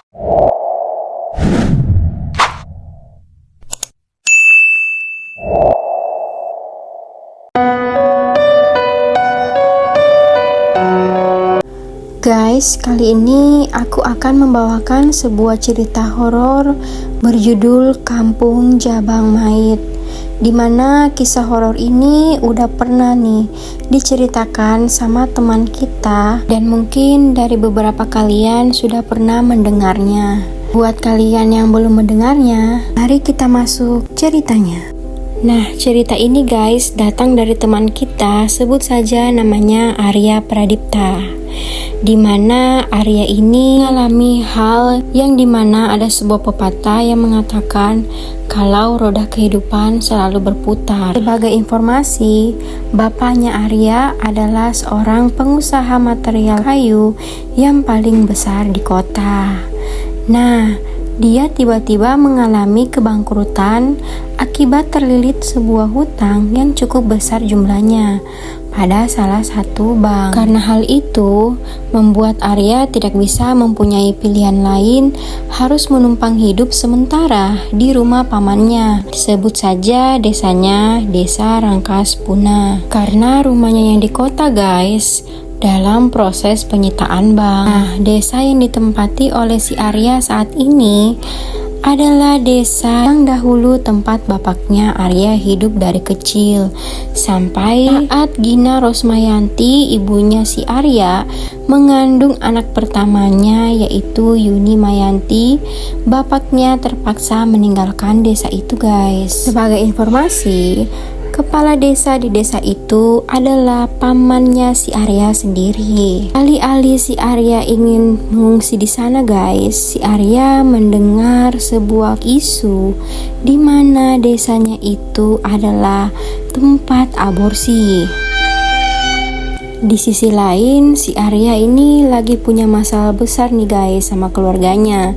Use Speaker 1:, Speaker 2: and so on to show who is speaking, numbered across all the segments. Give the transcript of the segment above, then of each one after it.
Speaker 1: Guys, kali ini aku akan membawakan sebuah cerita horor berjudul Kampung Jabang Mait, dimana kisah horor ini udah pernah nih diceritakan sama teman kita, dan mungkin dari beberapa kalian sudah pernah mendengarnya. Buat kalian yang belum mendengarnya, mari kita masuk ceritanya. Nah, cerita ini guys datang dari teman kita, sebut saja namanya Arya Pradipta. Dimana Arya ini mengalami hal yang dimana ada sebuah pepatah yang mengatakan kalau roda kehidupan selalu berputar. Sebagai informasi, bapaknya Arya adalah seorang pengusaha material kayu yang paling besar di kota. Nah, dia tiba-tiba mengalami kebangkrutan akibat terlilit sebuah hutang yang cukup besar jumlahnya pada salah satu bank. Karena hal itu membuat Arya tidak bisa mempunyai pilihan lain, harus menumpang hidup sementara di rumah pamannya. Disebut saja desanya Desa Rangkaspuna. Karena rumahnya yang di kota guys, dalam proses penyitaan bank. Nah, desa yang ditempati oleh si Arya saat ini adalah desa yang dahulu tempat bapaknya Arya hidup dari kecil. Sampai saat Gina Rosmayanti, ibunya si Arya, mengandung anak pertamanya yaitu Yuni Mayanti, bapaknya terpaksa meninggalkan desa itu guys. Sebagai informasi, kepala desa di desa itu adalah pamannya si Arya sendiri. Alih-alih si Arya ingin mengungsi di sana guys, si Arya mendengar sebuah isu di mana desanya itu adalah tempat aborsi. Di sisi lain, si Arya ini lagi punya masalah besar nih guys sama keluarganya.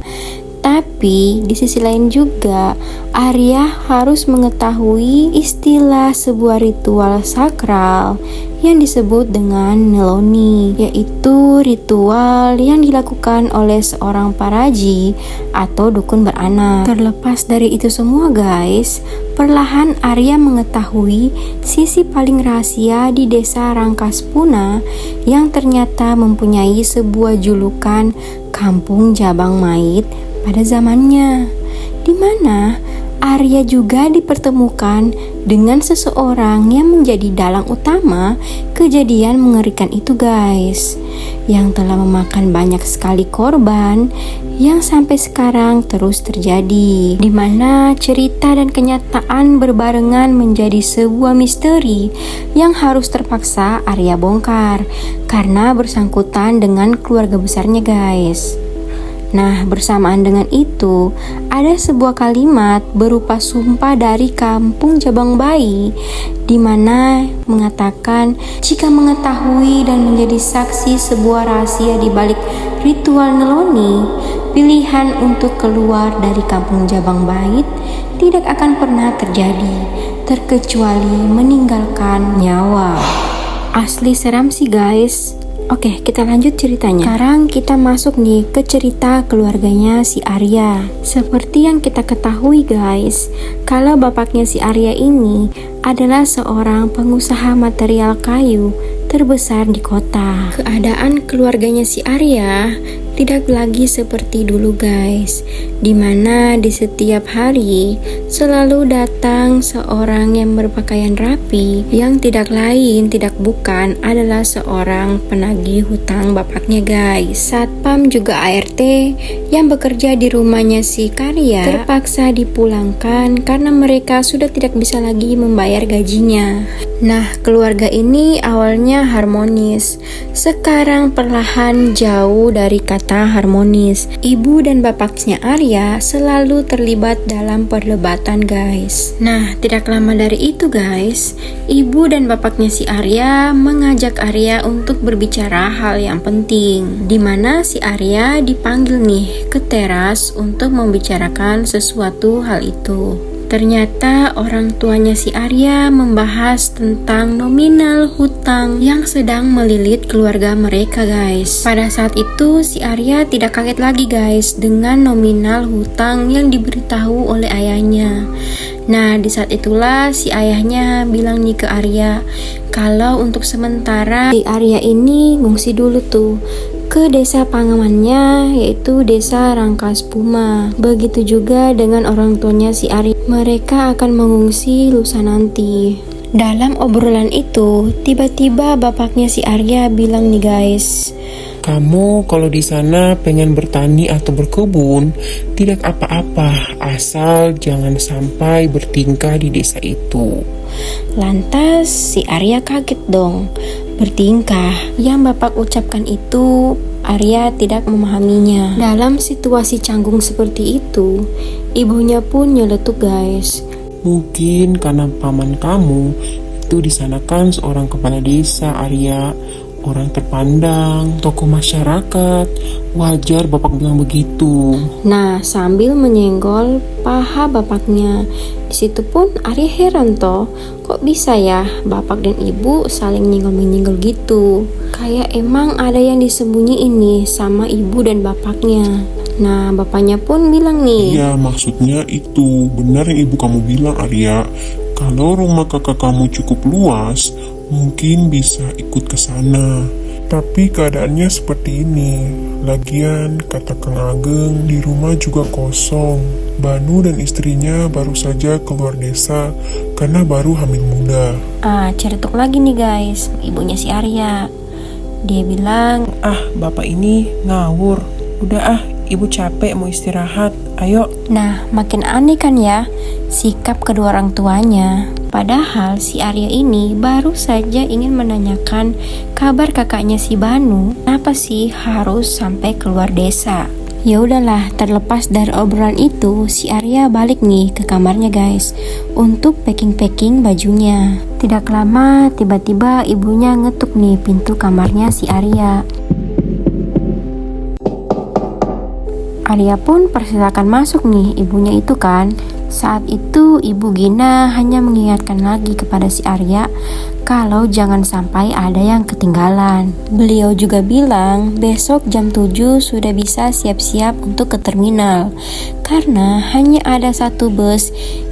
Speaker 1: Tapi di sisi lain juga Arya harus mengetahui istilah sebuah ritual sakral yang disebut dengan Neloni, yaitu ritual yang dilakukan oleh seorang paraji atau dukun beranak. Terlepas dari itu semua guys, perlahan Arya mengetahui sisi paling rahasia di desa Rangkaspuna yang ternyata mempunyai sebuah julukan Kampung Jabang Mait pada zamannya, di mana Arya juga dipertemukan dengan seseorang yang menjadi dalang utama kejadian mengerikan itu guys, yang telah memakan banyak sekali korban yang sampai sekarang terus terjadi, di mana cerita dan kenyataan berbarengan menjadi sebuah misteri yang harus terpaksa Arya bongkar karena bersangkutan dengan keluarga besarnya guys. Nah, bersamaan dengan itu, ada sebuah kalimat berupa sumpah dari Kampung Jabang Bayi, di mana mengatakan jika mengetahui dan menjadi saksi sebuah rahasia di balik ritual Neloni, pilihan untuk keluar dari Kampung Jabang Bait tidak akan pernah terjadi, terkecuali meninggalkan nyawa. Asli seram sih guys. Oke, kita lanjut ceritanya. Sekarang kita masuk nih ke cerita keluarganya si Arya. Seperti yang kita ketahui guys, kalau bapaknya si Arya ini adalah seorang pengusaha material kayu terbesar di kota. Keadaan keluarganya si Arya tidak lagi seperti dulu guys, dimana di setiap hari selalu datang seorang yang berpakaian rapi, yang tidak lain tidak bukan adalah seorang penagih hutang bapaknya guys. Satpam juga ART yang bekerja di rumahnya si Karya terpaksa dipulangkan karena mereka sudah tidak bisa lagi membayar gajinya. Nah, keluarga ini awalnya harmonis, sekarang perlahan jauh dari kata harmonis. Ibu dan bapaknya Arya selalu terlibat dalam perdebatan guys. Nah, tidak lama dari itu guys, ibu dan bapaknya si Arya mengajak Arya untuk berbicara hal yang penting, dimana si Arya dipanggil nih ke teras untuk membicarakan sesuatu hal itu. Ternyata orang tuanya si Arya membahas tentang nominal hutang yang sedang melilit keluarga mereka, guys. Pada saat itu si Arya tidak kaget lagi, guys, dengan nominal hutang yang diberitahu oleh ayahnya. Nah, di saat itulah si ayahnya bilang nih ke Arya, kalau untuk sementara si Arya ini ngungsi dulu tuh ke desa pamannya, yaitu desa Rangkaspuma. Begitu juga dengan orang tuanya si Arya, mereka akan mengungsi lusa nanti. Dalam obrolan itu, tiba-tiba bapaknya si Arya bilang nih, guys,
Speaker 2: kamu kalau di sana pengen bertani atau berkebun, tidak apa-apa, asal jangan sampai bertingkah di desa itu.
Speaker 1: Lantas si Arya kaget dong. Bertingkah, yang bapak ucapkan itu Arya tidak memahaminya. Dalam situasi canggung seperti itu, ibunya pun nyeletuk, guys.
Speaker 2: Mungkin karena paman kamu itu di sana kan seorang kepala desa, Arya, orang terpandang, tokoh masyarakat. Wajar bapak bilang begitu.
Speaker 1: Nah, sambil menyenggol paha bapaknya. Di situ pun Arya heran toh, kok bisa ya bapak dan ibu saling nyenggol-menyenggol gitu. Kayak emang ada yang disembunyiin nih sama ibu dan bapaknya. Nah, bapaknya pun bilang nih,
Speaker 3: iya, maksudnya itu benar yang ibu kamu bilang, Arya. Kalau rumah kakak kamu cukup luas, mungkin bisa ikut ke sana. Tapi keadaannya seperti ini. Lagian, kata Kang Ageng, di rumah juga kosong. Banu dan istrinya baru saja keluar desa karena baru hamil muda.
Speaker 1: Ceretuk lagi nih, guys, ibunya si Arya. Dia bilang,
Speaker 2: Bapak ini ngawur. Udah ibu capek mau istirahat, ayo.
Speaker 1: nah, makin aneh kan ya sikap kedua orang tuanya. Padahal si Arya ini baru saja ingin menanyakan kabar kakaknya si Banu, kenapa sih harus sampai keluar desa. Ya udahlah, terlepas dari obrolan itu, si Arya balik nih ke kamarnya, guys, untuk packing-packing bajunya. Tidak lama, tiba-tiba ibunya ngetuk nih pintu kamarnya si Arya. Arya pun persilakan masuk nih ibunya itu kan. Saat itu Ibu Gina hanya mengingatkan lagi kepada si Arya kalau jangan sampai ada yang ketinggalan. Beliau juga bilang besok jam 7 sudah bisa siap-siap untuk ke terminal, karena hanya ada satu bus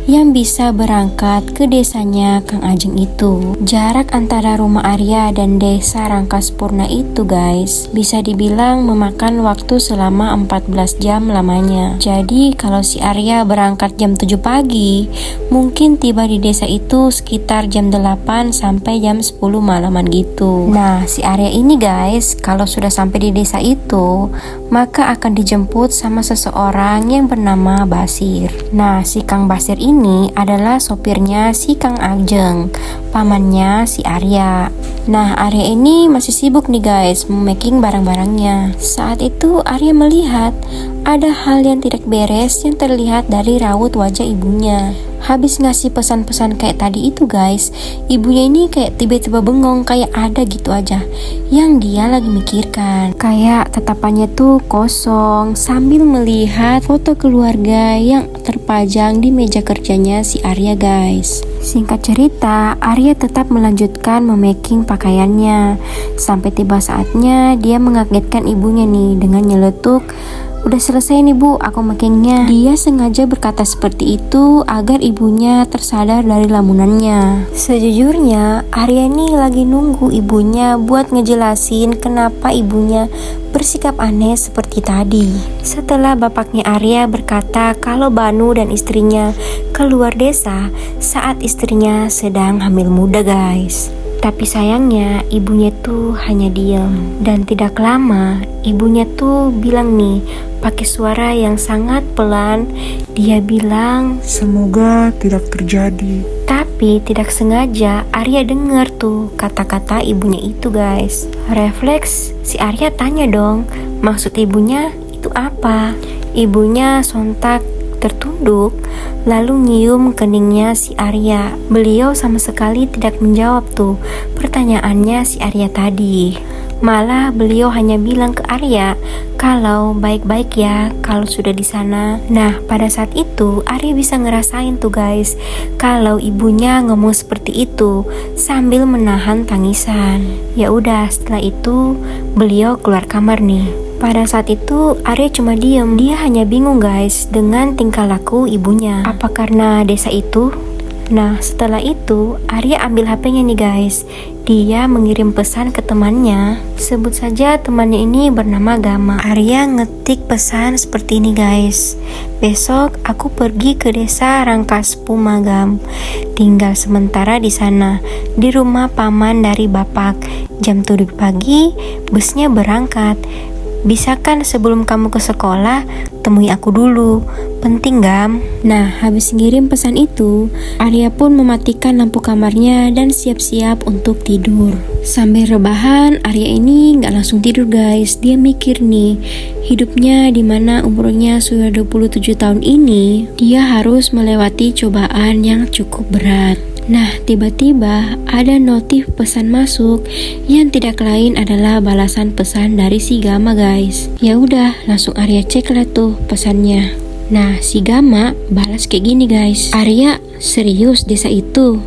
Speaker 1: yang bisa berangkat ke desanya Kang Ajeng itu. Jarak antara rumah Arya dan desa Rangkaspurna itu, guys, bisa dibilang memakan waktu selama 14 jam lamanya. Jadi kalau si Arya berangkat jam 7 pagi, mungkin tiba di desa itu sekitar jam 8 sampai jam 10 malaman gitu. Nah, si Arya ini, guys, kalau sudah sampai di desa itu, maka akan dijemput sama seseorang yang bernama Basir. Nah, si Kang Basir ini adalah sopirnya si Kang Ajeng, pamannya si Arya. Nah, Arya ini masih sibuk nih, guys, memaking barang-barangnya. Saat itu Arya melihat ada hal yang tidak beres yang terlihat dari raut wajah ibunya. Habis ngasih pesan-pesan kayak tadi itu, guys, ibunya ini kayak tiba-tiba bengong, kayak ada gitu aja yang dia lagi mikirkan. Kayak tatapannya tuh kosong sambil melihat foto keluarga yang terpajang di meja kerjanya si Arya, guys. Singkat cerita, Arya tetap melanjutkan memaking pakaiannya sampai tiba saatnya dia mengagetkan ibunya nih dengan nyeletuk, "Udah selesai nih Bu, aku makingnya." Dia sengaja berkata seperti itu agar ibunya tersadar dari lamunannya. Sejujurnya, Arya ini lagi nunggu ibunya buat ngejelasin kenapa ibunya bersikap aneh seperti tadi. Setelah bapaknya Arya berkata kalau Banu dan istrinya keluar desa saat istrinya sedang hamil muda, guys. Tapi sayangnya ibunya tuh hanya diam. Dan tidak lama ibunya tuh bilang nih pakai suara yang sangat pelan. Dia bilang,
Speaker 2: Semoga tidak terjadi.
Speaker 1: tapi tidak sengaja Arya dengar tuh kata-kata ibunya itu, guys. Refleks si Arya tanya dong, maksud ibunya itu apa? Ibunya sontak tertunduk lalu nyium keningnya si Arya. Beliau sama sekali tidak menjawab tuh pertanyaannya si Arya tadi. Malah beliau hanya bilang ke Arya kalau baik-baik ya kalau sudah di sana. Nah, pada saat itu Arya bisa ngerasain tuh guys kalau ibunya ngomong seperti itu sambil menahan tangisan. Ya udah, setelah itu beliau keluar kamar nih. Pada saat itu Arya cuma diem. Dia hanya bingung guys dengan tingkah laku ibunya. Apa karena desa itu? Nah, setelah itu Arya ambil HP-nya nih guys. Dia mengirim pesan ke temannya. Sebut saja temannya ini bernama Gama. Arya ngetik pesan seperti ini guys. Besok aku pergi ke desa Rangkaspu Magam. Tinggal sementara di sana, di rumah paman dari bapak. Jam 7 pagi busnya berangkat. Bisa kan sebelum kamu ke sekolah, temui aku dulu. Penting Gam. Nah, habis ngirim pesan itu, Arya pun mematikan lampu kamarnya dan siap-siap untuk tidur. Sambil rebahan, Arya ini gak langsung tidur guys. Dia mikir nih, hidupnya dimana umurnya sudah 27 tahun ini, dia harus melewati cobaan yang cukup berat. Nah, tiba-tiba ada notif pesan masuk yang tidak lain adalah balasan pesan dari si Gama guys. Ya udah, langsung Arya cek lah tuh pesannya. Nah, si Gama balas kayak gini guys. Arya, serius desa itu?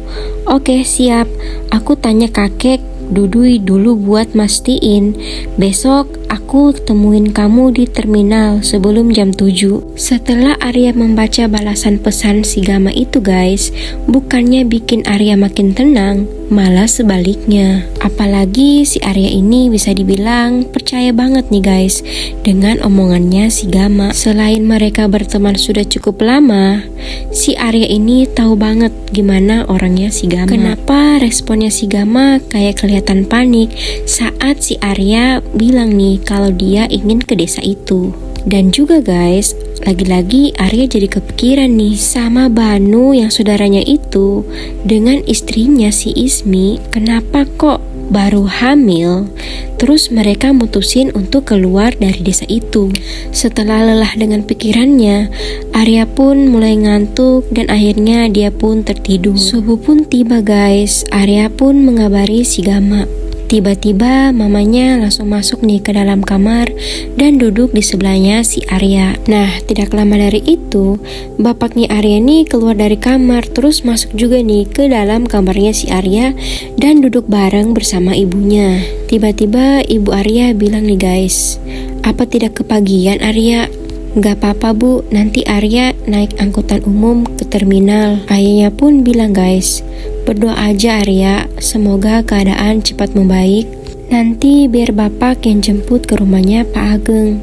Speaker 1: Oke, siap. Aku tanya kakek Dudui dulu buat mastiin. Besok aku temuin kamu di terminal sebelum jam 7. Setelah Arya membaca balasan pesan si Gama itu guys, bukannya bikin Arya makin tenang, malah sebaliknya. Apalagi si Arya ini bisa dibilang percaya banget nih guys dengan omongannya si Gama. Selain mereka berteman sudah cukup lama, si Arya ini tahu banget gimana orangnya si Gama. Kenapa responnya si Gama kayak kelihatan panik saat si Arya bilang nih kalau dia ingin ke desa itu. Dan juga guys, lagi-lagi Arya jadi kepikiran nih sama Banu yang saudaranya itu dengan istrinya si Ismi. Kenapa kok baru hamil terus mereka mutusin untuk keluar dari desa itu? Setelah lelah dengan pikirannya, Arya pun mulai ngantuk dan akhirnya dia pun tertidur. Subuh pun tiba guys. Arya pun mengabari si Gama. Tiba-tiba mamanya langsung masuk nih ke dalam kamar dan duduk di sebelahnya si Arya. Nah, tidak lama dari itu, bapaknya Arya nih keluar dari kamar terus masuk juga nih ke dalam kamarnya si Arya dan duduk bareng bersama ibunya. Tiba-tiba ibu Arya bilang nih guys, apa tidak kepagian Arya? Gak apa-apa bu, nanti Arya naik angkutan umum ke terminal. Ayahnya pun bilang guys, berdoa aja Arya, semoga keadaan cepat membaik. Nanti biar bapak yang jemput ke rumahnya Pak Ageng.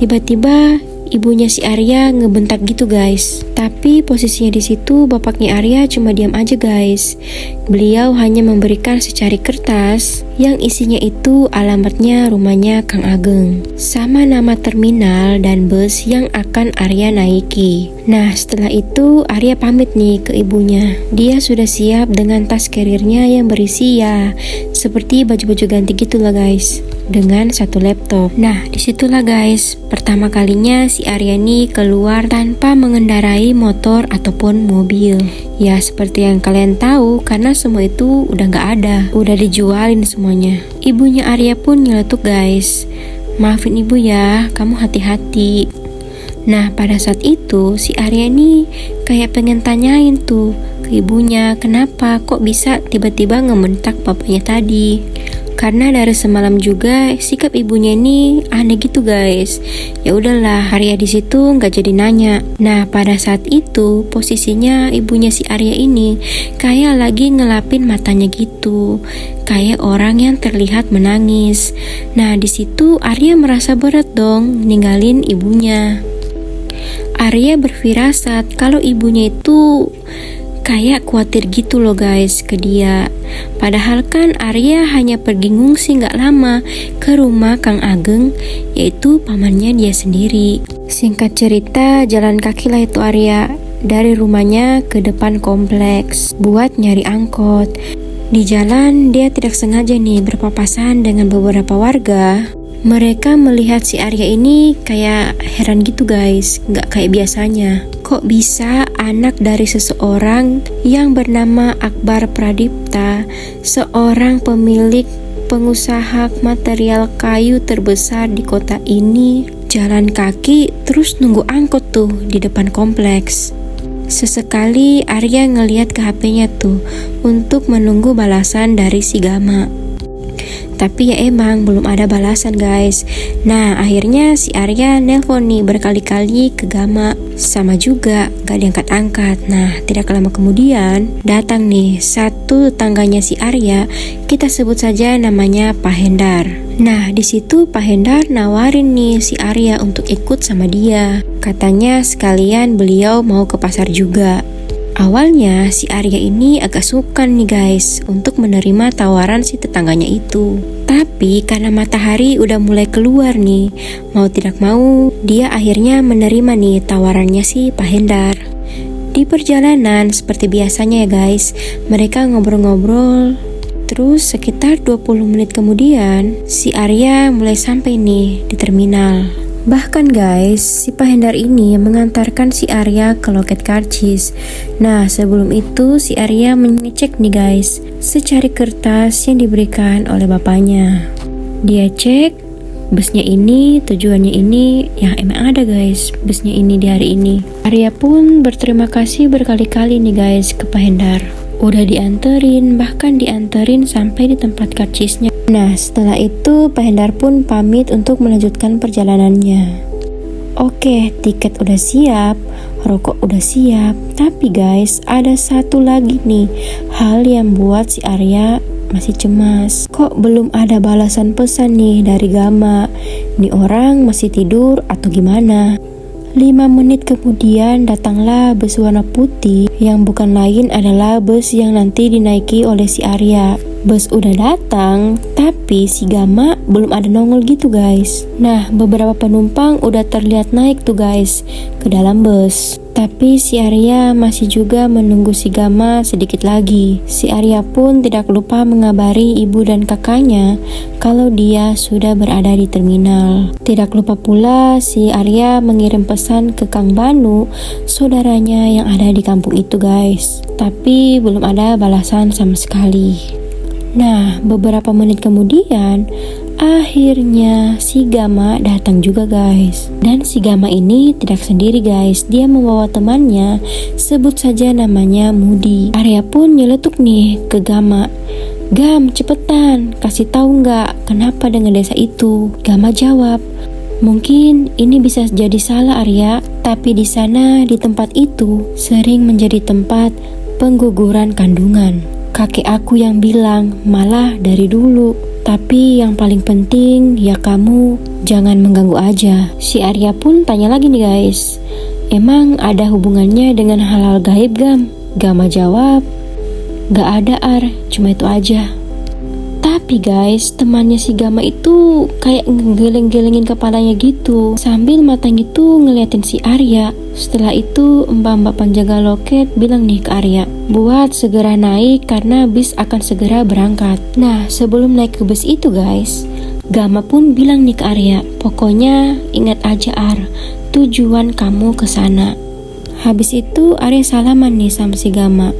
Speaker 1: Tiba-tiba ibunya si Arya ngebentak gitu guys. Tapi posisinya di situ bapaknya Arya cuma diam aja guys. Beliau hanya memberikan secari kertas yang isinya itu alamatnya rumahnya Kang Ageng sama nama terminal dan bus yang akan Arya naiki. Nah, setelah itu Arya pamit nih ke ibunya. Dia sudah siap dengan tas carrier-nya yang berisi ya seperti baju-baju ganti gitu lah guys, dengan satu laptop. Nah, disitulah guys pertama kalinya si Arya nih keluar tanpa mengendarai motor ataupun mobil. Ya seperti yang kalian tahu, karena semua itu udah gak ada, udah dijualin semuanya. Ibunya Arya pun nyeletuk guys, maafin ibu ya, kamu hati-hati. Nah, pada saat itu si Arya nih kayak pengen tanyain tuh ke ibunya, kenapa kok bisa tiba-tiba ngebentak bapaknya tadi. Karena dari semalam juga sikap ibunya ini aneh gitu guys. Ya udahlah, Arya di situ nggak jadi nanya. Nah, pada saat itu posisinya ibunya si Arya ini kayak lagi ngelapin matanya gitu, kayak orang yang terlihat menangis. Nah, di situ Arya merasa berat dong ninggalin ibunya. Arya berfirasat kalau ibunya itu kayak khawatir gitu loh guys ke dia. Padahal kan Arya hanya pergi ngungsi gak lama ke rumah Kang Ageng, yaitu pamannya dia sendiri. Singkat cerita, jalan kaki lah itu Arya dari rumahnya ke depan kompleks buat nyari angkot. Di jalan dia tidak sengaja nih berpapasan dengan beberapa warga. Mereka melihat si Arya ini kayak heran gitu guys, gak kayak biasanya. Kok bisa anak dari seseorang yang bernama Akbar Pradipta, seorang pemilik pengusaha material kayu terbesar di kota ini jalan kaki terus nunggu angkot tuh di depan kompleks. Sesekali Arya ngeliat ke HP-nya tuh untuk menunggu balasan dari si Gama. Tapi ya emang belum ada balasan guys. Nah akhirnya si Arya nelpon nih berkali-kali ke Gama, sama juga gak diangkat-angkat. Nah tidak lama kemudian datang nih satu tetangganya si Arya, kita sebut saja namanya Pak Hendar. Nah di situ Pak Hendar nawarin nih si Arya untuk ikut sama dia. Katanya sekalian beliau mau ke pasar juga. Awalnya si Arya ini agak sungkan nih guys untuk menerima tawaran si tetangganya itu. Tapi karena matahari udah mulai keluar nih, mau tidak mau dia akhirnya menerima nih tawarannya si Pak Hendar. Di perjalanan seperti biasanya ya guys, mereka ngobrol-ngobrol. Terus sekitar 20 menit kemudian si Arya mulai sampai nih di terminal. Bahkan guys, si Pak Hendar ini mengantarkan si Arya ke loket karcis. Nah sebelum itu si Arya mengecek nih guys secari kertas yang diberikan oleh bapaknya. Dia cek busnya ini, tujuannya ini, ya emang ada guys busnya ini di hari ini. Arya pun berterima kasih berkali-kali nih guys ke Pak Hendar. Udah dianterin, bahkan dianterin sampai di tempat karcisnya. Nah setelah itu Pak Hendar pun pamit untuk melanjutkan perjalanannya. Oke, tiket udah siap, rokok udah siap. Tapi guys, ada satu lagi nih hal yang buat si Arya masih cemas. Kok belum ada balasan pesan nih dari Gama? Nih orang masih tidur atau gimana? 5 menit kemudian datanglah bus warna putih yang bukan lain adalah bus yang nanti dinaiki oleh si Arya. Bus udah datang, tapi si Gama belum ada nongol gitu guys. Nah, beberapa penumpang udah terlihat naik tuh guys ke dalam bus. Tapi si Arya masih juga menunggu si Gama sedikit lagi. Si Arya pun tidak lupa mengabari ibu dan kakaknya kalau dia sudah berada di terminal. Tidak lupa pula si Arya mengirim pesan ke Kang Banu, saudaranya yang ada di kampung itu guys. Tapi belum ada balasan sama sekali. Nah, beberapa menit kemudian akhirnya si Gama datang juga guys. Dan si Gama ini tidak sendiri guys, dia membawa temannya, sebut saja namanya Mudi. Arya pun nyeletuk nih ke Gama, "Gam, cepetan, kasih tahu nggak kenapa dengan desa itu?" Gama jawab, "Mungkin ini bisa jadi salah Arya, tapi di sana di tempat itu sering menjadi tempat pengguguran kandungan. Kakek aku yang bilang malah dari dulu. Tapi yang paling penting ya kamu jangan mengganggu aja." Si Arya pun tanya lagi nih guys, "Emang ada hubungannya dengan hal-hal gaib Gam?" Gama jawab, "Gak ada Ar, cuma itu aja." Tapi guys, temannya si Gama itu kayak ngegeleng-gelengin kepalanya gitu sambil matanya itu ngeliatin si Arya. Setelah itu mbak-mbak penjaga loket bilang nih ke Arya buat segera naik karena bis akan segera berangkat. Nah sebelum naik ke bus itu guys, Gama pun bilang nih ke Arya, "Pokoknya ingat aja Ar, tujuan kamu ke sana." Habis itu Arya salaman nih sama si Gama.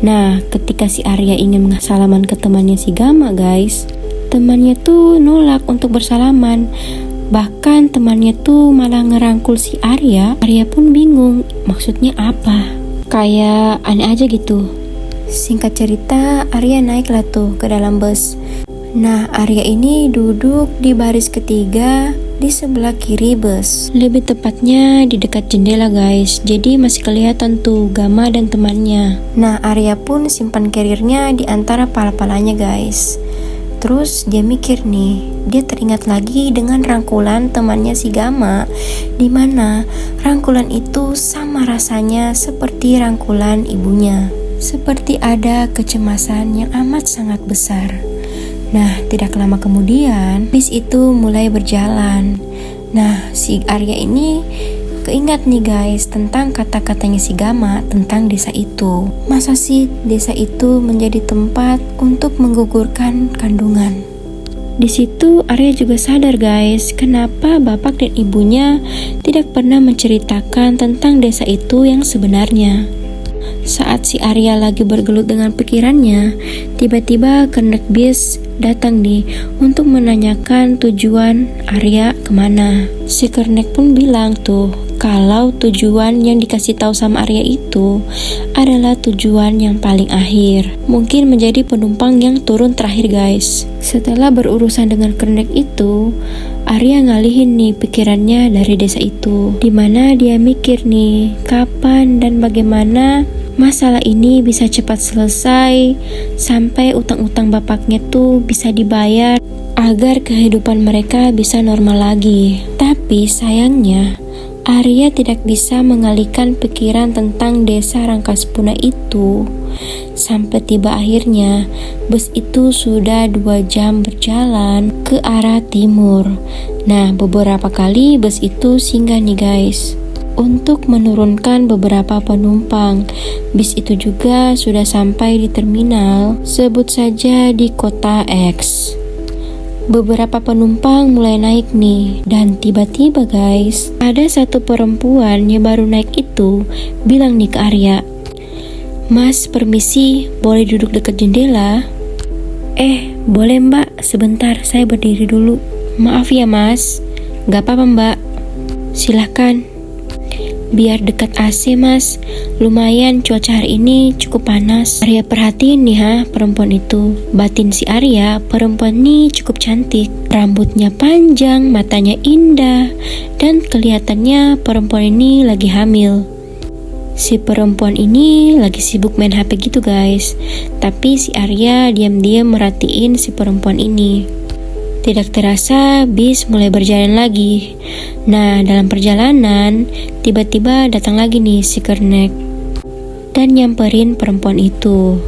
Speaker 1: Nah ketika si Arya ingin salaman ke temannya si Gama guys, temannya tuh nolak untuk bersalaman. Bahkan temannya tuh malah ngerangkul si Arya. Arya pun bingung maksudnya apa, kayak aneh aja gitu. Singkat cerita, Arya naiklah tuh ke dalam bus. Nah Arya ini duduk di baris ketiga di sebelah kiri bus, lebih tepatnya di dekat jendela guys, jadi masih kelihatan tuh Gama dan temannya. Nah Arya pun simpan carriernya di antara pala-palanya guys. Terus dia mikir nih, dia teringat lagi dengan rangkulan temannya si Gama, dimana rangkulan itu sama rasanya seperti rangkulan ibunya. Seperti ada kecemasan yang amat sangat besar. Nah, tidak lama kemudian, bis itu mulai berjalan. Nah, si Arya ini keingat nih guys tentang kata-katanya si Gama tentang desa itu. Masa sih desa itu menjadi tempat untuk menggugurkan kandungan? Di situ Arya juga sadar guys, kenapa bapak dan ibunya tidak pernah menceritakan tentang desa itu yang sebenarnya. Saat si Arya lagi bergelut dengan pikirannya, tiba-tiba kernet bis datang nih untuk menanyakan tujuan Arya kemana. Si Kernek pun bilang tuh kalau tujuan yang dikasih tahu sama Arya itu adalah tujuan yang paling akhir, mungkin menjadi penumpang yang turun terakhir guys. Setelah berurusan dengan Kernek itu, Arya ngalihin nih pikirannya dari desa itu, dimana dia mikir nih kapan dan bagaimana masalah ini bisa cepat selesai sampai utang-utang bapaknya tuh bisa dibayar agar kehidupan mereka bisa normal lagi. Tapi sayangnya Arya tidak bisa mengalihkan pikiran tentang desa Rangkaspuna itu sampai tiba akhirnya bus itu sudah 2 jam berjalan ke arah timur. Nah, beberapa kali bus itu singgah nih guys untuk menurunkan beberapa penumpang. Bis itu juga sudah sampai di terminal, sebut saja di kota X. Beberapa penumpang mulai naik nih, dan tiba-tiba guys, ada satu perempuan yang baru naik itu bilang nih ke Arya, "Mas, permisi, boleh duduk dekat jendela?" Boleh mbak, sebentar saya berdiri dulu." "Maaf ya mas." "Gak apa-apa mbak, silahkan. Biar dekat AC mas, lumayan cuaca hari ini cukup panas." Arya perhatiin nih perempuan itu. Batin si Arya, perempuan ini cukup cantik. Rambutnya panjang, matanya indah, dan kelihatannya perempuan ini lagi hamil. Si perempuan ini lagi sibuk main HP gitu guys. Tapi si Arya diam-diam merhatiin si perempuan ini. Tidak terasa bis mulai berjalan lagi. Nah, dalam perjalanan tiba-tiba datang lagi nih si Kernek dan nyamperin perempuan itu.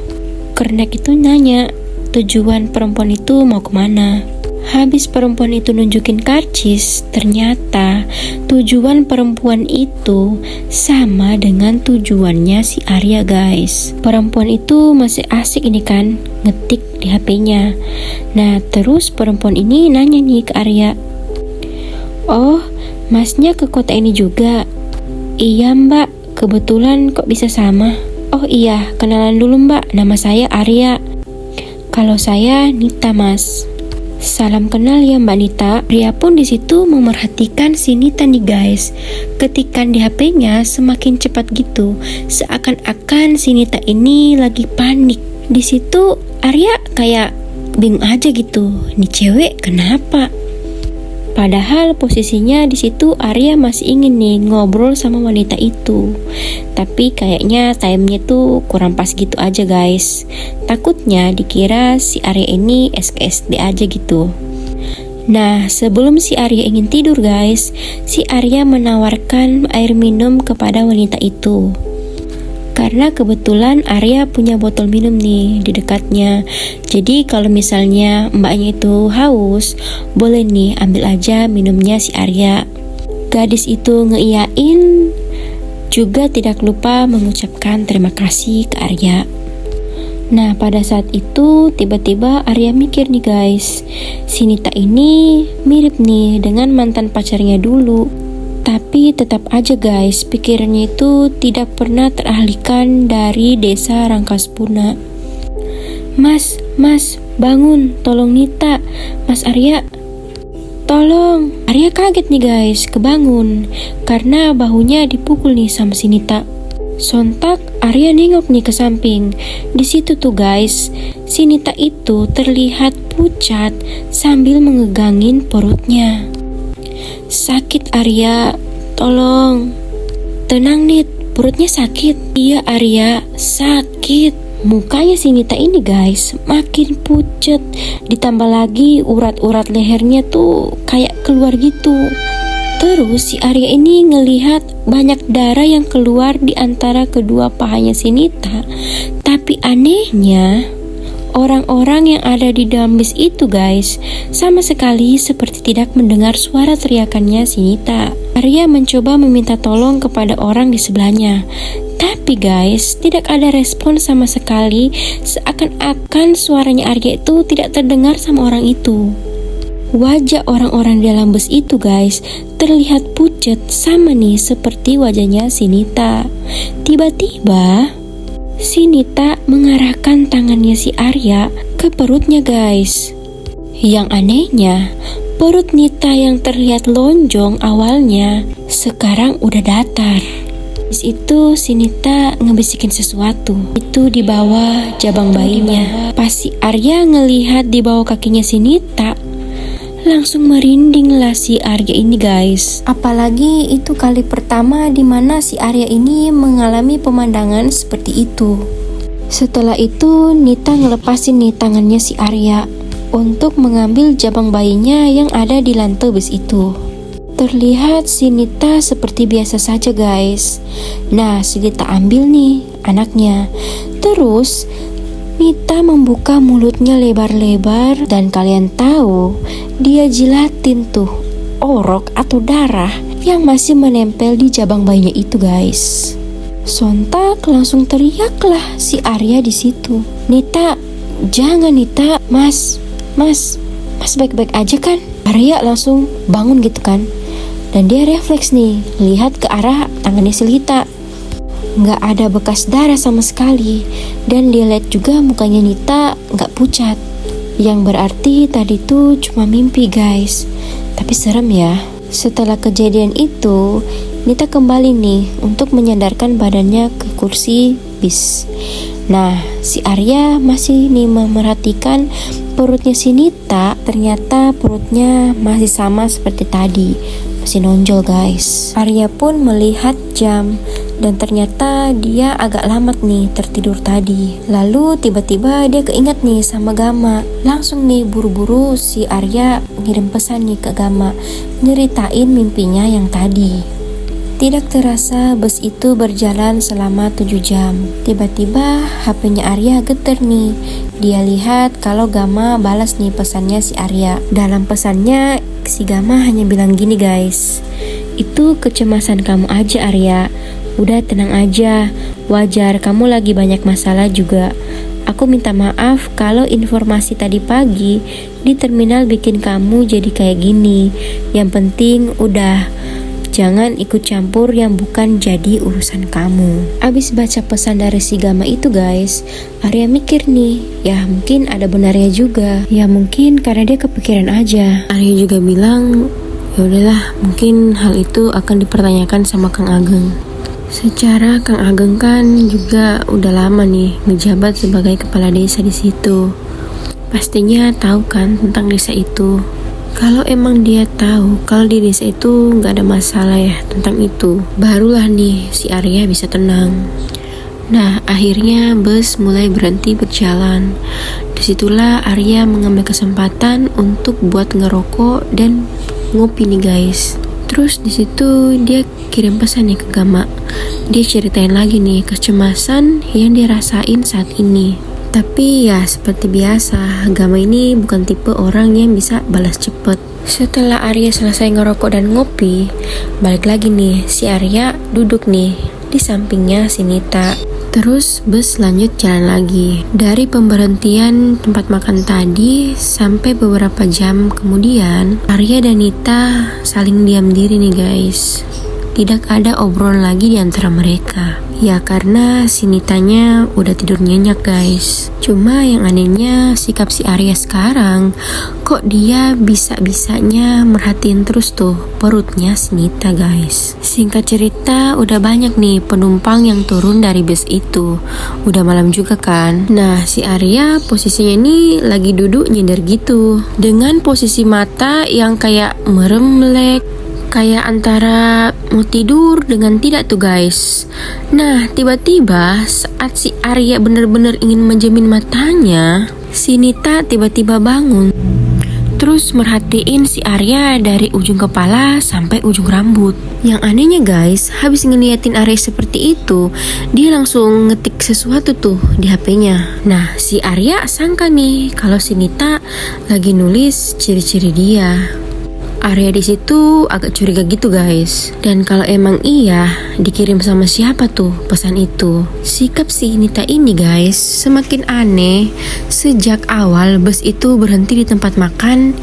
Speaker 1: Kernek itu nanya tujuan perempuan itu mau kemana. Habis perempuan itu nunjukin karcis, ternyata tujuan perempuan itu sama dengan tujuannya si Arya guys. Perempuan itu masih asik ini kan, ngetik di HP-nya. Nah, terus perempuan ini nanya nih ke Arya, "Oh, masnya ke kota ini juga?" "Iya mbak, kebetulan kok bisa sama." "Oh iya, kenalan dulu mbak, nama saya Arya." "Kalau saya Nita mas." "Salam kenal ya Mbak Nita." Arya pun di situ memerhatikan si Nita nih guys. Ketikan di HP-nya semakin cepat gitu, seakan-akan si Nita ini lagi panik. Di situ Arya kayak bingung aja gitu, nih cewek kenapa? Padahal posisinya di situ Arya masih ingin nih ngobrol sama wanita itu. Tapi kayaknya timenya tuh kurang pas gitu aja guys. Takutnya dikira si Arya ini SKSD aja gitu. Nah, sebelum si Arya ingin tidur guys, si Arya menawarkan air minum kepada wanita itu. Karena kebetulan Arya punya botol minum nih di dekatnya. Jadi kalau misalnya mbaknya itu haus, boleh nih ambil aja minumnya si Arya. Gadis itu ngeiyain, juga tidak lupa mengucapkan terima kasih ke Arya. Nah, pada saat itu tiba-tiba Arya mikir nih guys, si Nita ini mirip nih dengan mantan pacarnya dulu. Tapi tetap aja guys, pikirannya itu tidak pernah teralihkan dari desa Rangkaspuna. Mas, bangun, tolong Nita." "Mas Arya, tolong." Arya kaget nih guys, kebangun karena bahunya dipukul nih sama si Nita. Sontak Arya nengok nih ke samping. Di situ tuh guys, si Nita itu terlihat pucat sambil megangin perutnya. "Sakit Arya, tolong." "Tenang Nit, perutnya sakit." "Iya Arya, sakit." Mukanya si Nita ini guys makin pucat, ditambah lagi urat-urat lehernya tuh kayak keluar gitu. Terus si Arya ini ngelihat banyak darah yang keluar di antara kedua pahanya si Nita. Tapi anehnya, orang-orang yang ada di dalam bis itu guys sama sekali seperti tidak mendengar suara teriakannya si Nita. Arya mencoba meminta tolong kepada orang di sebelahnya, tapi guys tidak ada respon sama sekali, seakan-akan suaranya Arya itu tidak terdengar sama orang itu. Wajah orang-orang di dalam bus itu guys terlihat pucat sama nih seperti wajahnya si Nita. Tiba-tiba si Nita mengarahkan tangannya si Arya ke perutnya guys. Yang anehnya, perut Nita yang terlihat lonjong awalnya sekarang udah datar. Habis itu si Nita ngebisikin sesuatu. Itu di bawah jabang bayinya. Pas si Arya ngelihat di bawah kakinya si Nita, langsung merinding lah si Arya ini guys. Apalagi itu kali pertama dimana si Arya ini mengalami pemandangan seperti itu. Setelah itu Nita ngelepasin nih tangannya si Arya untuk mengambil jabang bayinya yang ada di lantai bus itu. Terlihat si Nita seperti biasa saja guys. Nah si Nita ambil nih anaknya. Terus Nita membuka mulutnya lebar-lebar dan kalian tahu dia jilatin tuh orok atau darah yang masih menempel di jabang bayinya itu guys. Sontak langsung teriaklah si Arya di situ. Nita, jangan Nita, Mas baik-baik aja kan? Arya langsung bangun gitu kan. Dan dia refleks nih, lihat ke arah tangannya si Nita. Nggak ada bekas darah sama sekali. Dan dia lihat juga mukanya Nita nggak pucat. Yang berarti tadi tuh cuma mimpi guys. Tapi serem ya. Setelah kejadian itu, Nita kembali nih untuk menyandarkan badannya ke kursi bis. Nah, si Arya masih nih memerhatikan perutnya si Nita. Ternyata perutnya masih sama seperti tadi, masih nonjol guys. Arya pun melihat jam dan ternyata dia agak lama nih tertidur tadi. Lalu tiba-tiba dia keinget nih sama Gama. Langsung nih buru-buru si Arya ngirim pesan nih ke Gama, nyeritain mimpinya yang tadi. Tidak terasa bus itu berjalan selama 7 jam. Tiba-tiba HP-nya Arya getar nih. Dia lihat kalau Gama balas nih pesannya si Arya. Dalam pesannya si Gama hanya bilang gini guys, itu kecemasan kamu aja Arya. Udah tenang aja, wajar kamu lagi banyak masalah juga. Aku minta maaf kalau informasi tadi pagi di terminal bikin kamu jadi kayak gini. Yang penting udah, jangan ikut campur yang bukan jadi urusan kamu. Abis baca pesan dari si Gama itu guys, Arya mikir nih, ya mungkin ada benarnya juga. Ya mungkin karena dia kepikiran aja. Arya juga bilang, ya udahlah, mungkin hal itu akan dipertanyakan sama Kang Ageng. Secara Kang Ageng kan juga udah lama nih menjabat sebagai kepala desa di situ. Pastinya tahu kan tentang desa itu. Kalau emang dia tahu kalau di desa itu nggak ada masalah ya tentang itu, barulah nih si Arya bisa tenang. Nah akhirnya bus mulai berhenti berjalan. Disitulah Arya mengambil kesempatan untuk buat ngerokok dan ngopi nih guys. Terus di situ dia kirim pesan nih ke Gama. Dia ceritain lagi nih kecemasan yang dia rasain saat ini. Tapi ya seperti biasa, Gama ini bukan tipe orang yang bisa balas cepet. Setelah Arya selesai ngerokok dan ngopi, balik lagi nih si Arya duduk nih di sampingnya si Nita. Terus bus lanjut jalan lagi. Dari pemberhentian tempat makan tadi sampai beberapa jam kemudian, Arya dan Nita saling diam diri nih guys. Tidak ada obrolan lagi di antara mereka. Ya karena si Nitanya udah tidur nyenyak guys. Cuma yang anehnya sikap si Arya sekarang, kok dia bisa-bisanya merhatiin terus tuh perutnya si Nita guys. Singkat cerita udah banyak nih penumpang yang turun dari bus itu. Udah malam juga kan. Nah si Arya posisinya ini lagi duduk nyender gitu, dengan posisi mata yang kayak merem melek, kayak antara mau tidur dengan tidak tuh guys. Nah tiba-tiba saat si Arya bener-bener ingin menjamin matanya, si Nita tiba-tiba bangun. Terus merhatiin si Arya dari ujung kepala sampai ujung rambut. Yang anehnya guys, habis ngeliatin Arya seperti itu, dia langsung ngetik sesuatu tuh di HP-nya. Nah si Arya sangka nih kalau si Nita lagi nulis ciri-ciri dia. Arya di situ agak curiga gitu guys. Dan kalau emang iya, dikirim sama siapa tuh pesan itu? Sikap si Nita ini guys semakin aneh sejak awal bus itu berhenti di tempat makan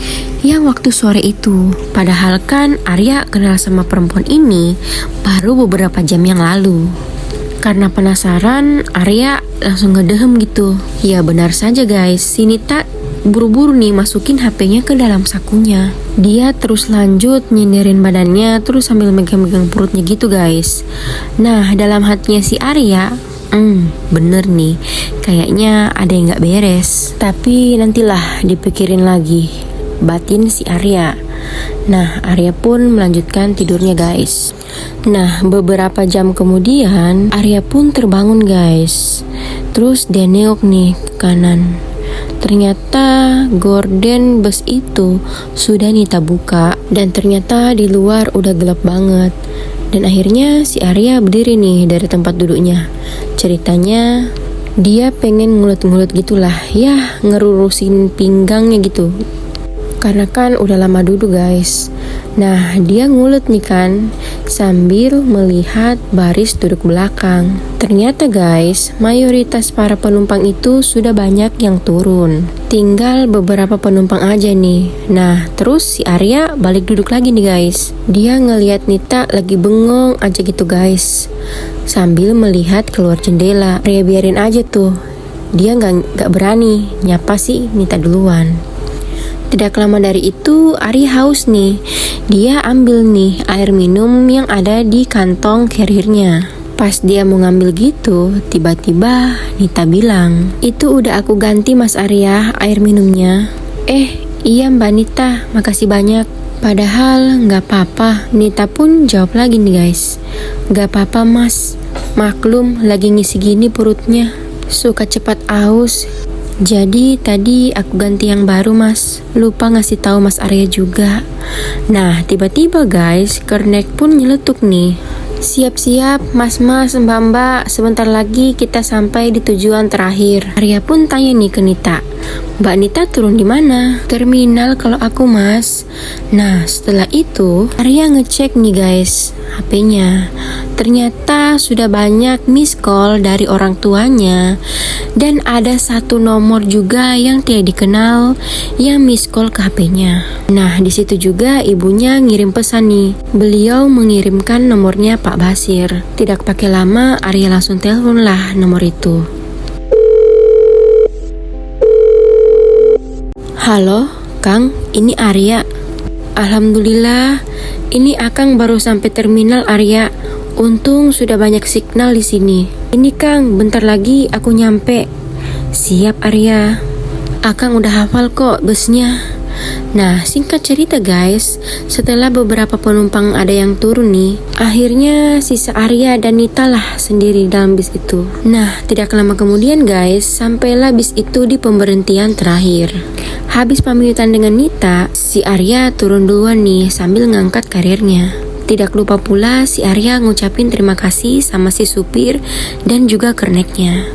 Speaker 1: yang waktu sore itu. Padahal kan Arya kenal sama perempuan ini baru beberapa jam yang lalu. Karena penasaran, Arya langsung ngedehem gitu. Ya benar saja guys, si Nita buru-buru nih masukin HP-nya ke dalam sakunya. Dia terus lanjut nyindirin badannya terus sambil megang-megang perutnya gitu guys. Nah dalam hatinya si Arya, bener nih, kayaknya ada yang gak beres. Tapi nantilah dipikirin lagi, batin si Arya. Nah Arya pun melanjutkan tidurnya guys. Nah beberapa jam kemudian Arya pun terbangun guys. Terus dia nengok nih ke kanan. Ternyata gorden bus itu sudah Nita buka dan ternyata di luar udah gelap banget. Dan akhirnya si Arya berdiri nih dari tempat duduknya. Ceritanya dia pengen ngulut-ngulut gitulah, ya ngerurusin pinggangnya gitu. Karena kan udah lama duduk guys. Nah dia ngulut nih kan sambil melihat baris duduk belakang. Ternyata guys, mayoritas para penumpang itu sudah banyak yang turun. Tinggal beberapa penumpang aja nih. Nah terus si Arya balik duduk lagi nih guys. Dia ngelihat Nita lagi bengong aja gitu guys, sambil melihat keluar jendela. Arya biarin aja tuh, dia nggak berani nyapa sih Nita duluan. Tidak lama dari itu Arya haus nih. Dia ambil nih air minum yang ada di kantong carriernya. Pas dia mau ngambil gitu, tiba-tiba Nita bilang, "Itu udah aku ganti Mas Arya air minumnya." Iya Mbak Nita, makasih banyak. Padahal gak apa-apa. Nita pun jawab lagi nih guys, "Gak apa-apa Mas, maklum lagi ngisi gini perutnya, suka cepat aus. Jadi tadi aku ganti yang baru Mas, lupa ngasih tahu Mas Arya juga." Nah tiba-tiba guys, kernet pun nyeletuk nih. "Siap-siap mas-mas, mbak-mbak, sebentar lagi kita sampai di tujuan terakhir." Arya pun tanya nih ke Nita, "Mbak Nita turun di mana?" "Terminal kalau aku Mas." Nah setelah itu Arya ngecek nih guys HP-nya. Ternyata sudah banyak miss call dari orang tuanya. Dan ada satu nomor juga yang tidak dikenal yang miss call ke HP-nya. Nah di situ juga ibunya ngirim pesan nih. Beliau mengirimkan nomornya Pak Basir. Tidak pakai lama Arya langsung telepon lah nomor itu. "Halo Kang, ini Arya." "Alhamdulillah, ini Akang baru sampai terminal Arya. Untung sudah banyak signal di sini. Ini Kang, bentar lagi aku nyampe." "Siap Arya, Akang udah hafal kok busnya." Nah singkat cerita guys, setelah beberapa penumpang ada yang turun nih, akhirnya sisa Arya dan Nita lah sendiri dalam bis itu. Nah tidak lama kemudian guys, sampailah bis itu di pemberhentian terakhir. Habis pamitan dengan Nita, si Arya turun duluan nih sambil ngangkat karirnya. Tidak lupa pula si Arya ngucapin terima kasih sama si supir dan juga kernetnya.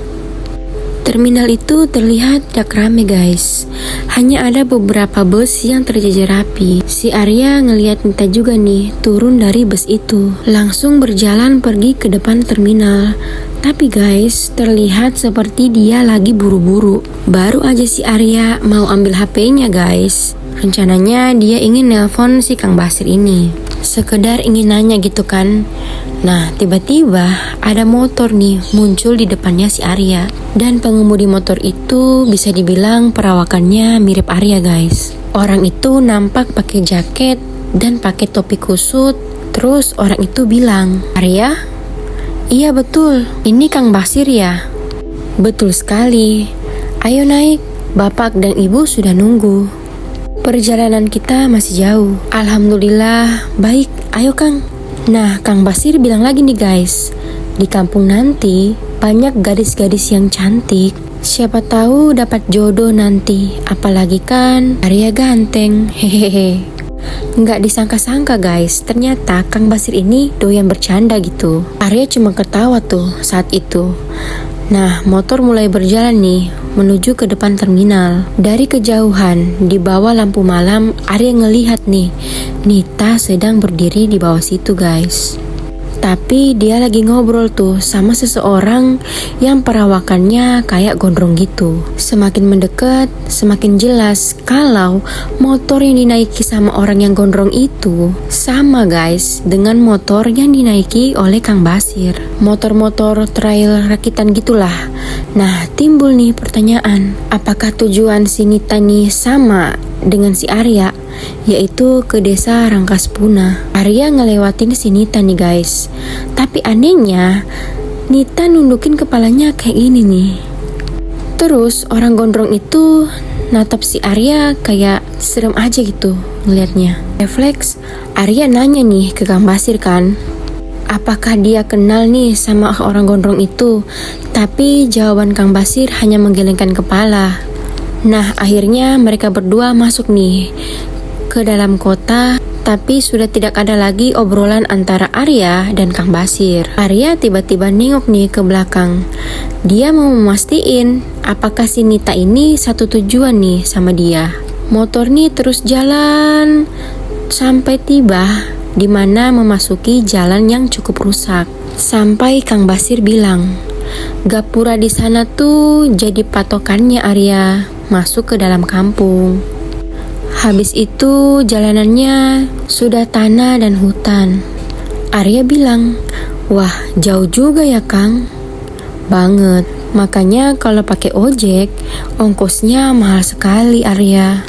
Speaker 1: Terminal itu terlihat tidak rame guys. Hanya ada beberapa bus yang terjajar rapi. Si Arya ngelihat Nita juga nih turun dari bus itu, langsung berjalan pergi ke depan terminal. Tapi guys, terlihat seperti dia lagi buru-buru. Baru aja si Arya mau ambil HP-nya guys. Rencananya dia ingin nelpon si Kang Basir ini, sekedar ingin nanya gitu kan. Nah tiba-tiba ada motor nih muncul di depannya si Arya. Dan pengemudi motor itu bisa dibilang perawakannya mirip Arya guys. Orang itu nampak pakai jaket dan pakai topi kusut. Terus orang itu bilang, "Arya?" "Iya betul, ini Kang Basir ya?" "Betul sekali. Ayo naik, Bapak dan Ibu sudah nunggu. Perjalanan kita masih jauh." "Alhamdulillah, baik, ayo Kang." Nah Kang Basir bilang lagi nih guys, "Di kampung nanti banyak gadis-gadis yang cantik. Siapa tahu dapat jodoh nanti. Apalagi kan Arya ganteng." Hehehe. Nggak disangka-sangka guys, ternyata Kang Basir ini doyan bercanda gitu. Arya cuma ketawa tuh saat itu. Nah motor mulai berjalan nih menuju ke depan terminal. Dari kejauhan di bawah lampu malam, Arya ngelihat nih Nita sedang berdiri di bawah situ guys. Tapi dia lagi ngobrol tuh sama seseorang yang perawakannya kayak gondrong gitu. Semakin mendekat, semakin jelas kalau motor yang dinaiki sama orang yang gondrong itu sama guys dengan motor yang dinaiki oleh Kang Basir. Motor-motor trail rakitan gitulah. Nah, timbul nih pertanyaan, apakah tujuan si Nita nih sama dengan si Arya, yaitu ke desa Rangkaspuna. Arya ngelewatin si Nita nih guys. Tapi anehnya Nita nundukin kepalanya kayak gini nih. Terus orang gondrong itu natap si Arya kayak serem aja gitu ngeliatnya. Refleks Arya nanya nih ke Kang Basir kan, apakah dia kenal nih sama orang gondrong itu? Tapi jawaban Kang Basir hanya menggelengkan kepala. Nah, akhirnya mereka berdua masuk nih ke dalam kota, tapi sudah tidak ada lagi obrolan antara Arya dan Kang Basir. Arya tiba-tiba nengok nih ke belakang. Dia mau memastiin apakah si Nita ini satu tujuan nih sama dia. Motor nih terus jalan sampai tiba di mana memasuki jalan yang cukup rusak. Sampai Kang Basir bilang, gapura di sana tuh jadi patokannya Arya masuk ke dalam kampung. Habis itu jalanannya sudah tanah dan hutan. Arya bilang, wah jauh juga ya Kang. Banget, makanya kalau pakai ojek ongkosnya mahal sekali Arya.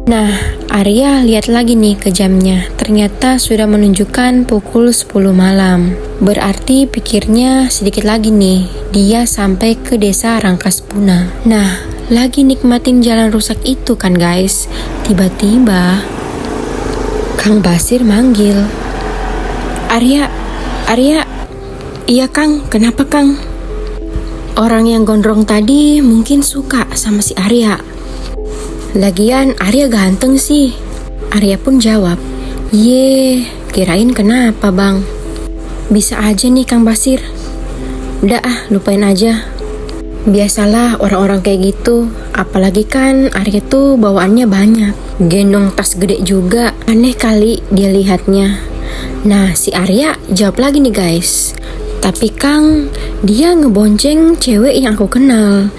Speaker 1: Nah, Arya lihat lagi nih ke jamnya. Ternyata sudah menunjukkan pukul 10 malam. Berarti pikirnya sedikit lagi nih dia sampai ke desa Rangkaspuna. Nah, lagi nikmatin jalan rusak itu kan guys, tiba-tiba Kang Basir manggil, Arya, Arya. Iya Kang, kenapa Kang? Orang yang gondrong tadi mungkin suka sama si Arya. Lagian Arya ganteng sih. Arya pun jawab, ye, kirain kenapa bang? Bisa aja nih Kang Basir. Udah lupain aja. Biasalah orang-orang kayak gitu. Apalagi kan Arya tuh bawaannya banyak, gendong tas gede juga. Aneh kali dia lihatnya. Nah, si Arya jawab lagi nih guys, tapi Kang, dia ngebonceng cewek yang aku kenal.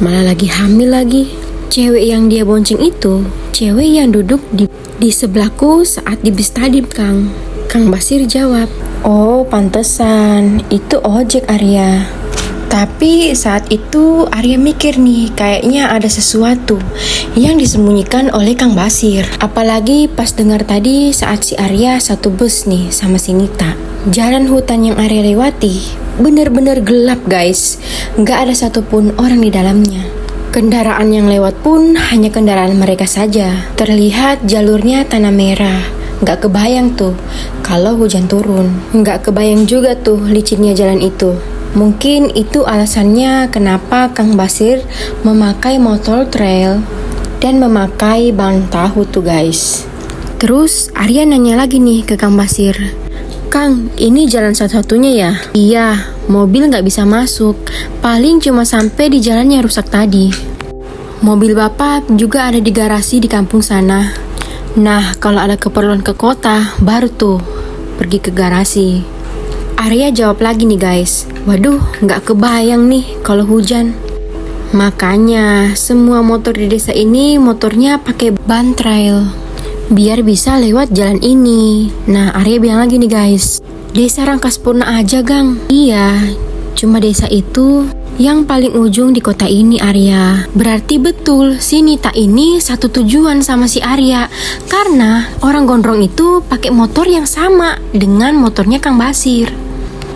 Speaker 1: Malah lagi hamil lagi. Cewek yang dia bonceng itu cewek yang duduk di sebelahku saat di bis tadi Kang. Kang Basir jawab, oh pantesan, itu ojek Arya. Tapi saat itu Arya mikir nih, kayaknya ada sesuatu yang disembunyikan oleh Kang Basir. Apalagi pas dengar tadi saat si Arya satu bus nih sama si Nita. Jalan hutan yang Arya lewati bener-bener gelap guys. Gak ada satupun orang di dalamnya. Kendaraan yang lewat pun hanya kendaraan mereka saja. Terlihat jalurnya tanah merah. Gak kebayang tuh kalau hujan turun. Gak kebayang juga tuh licinnya jalan itu. Mungkin itu alasannya kenapa Kang Basir memakai motor trail dan memakai ban tahu tuh guys. Terus Arya nanya lagi nih ke Kang Basir, Kang, ini jalan satu-satunya ya? Iya, mobil gak bisa masuk. Paling cuma sampai di jalan yang rusak tadi. Mobil bapak juga ada di garasi di kampung sana. Nah, kalau ada keperluan ke kota, baru tuh pergi ke garasi. Arya jawab lagi nih guys, waduh gak kebayang nih kalau hujan. Makanya semua motor di desa ini motornya pakai ban trail biar bisa lewat jalan ini. Nah, Arya bilang lagi nih guys, desa Rangkaspuna aja Gang. Iya, cuma desa itu yang paling ujung di kota ini Arya. Berarti betul si Nita ini satu tujuan sama si Arya, karena orang gondrong itu pakai motor yang sama dengan motornya Kang Basir.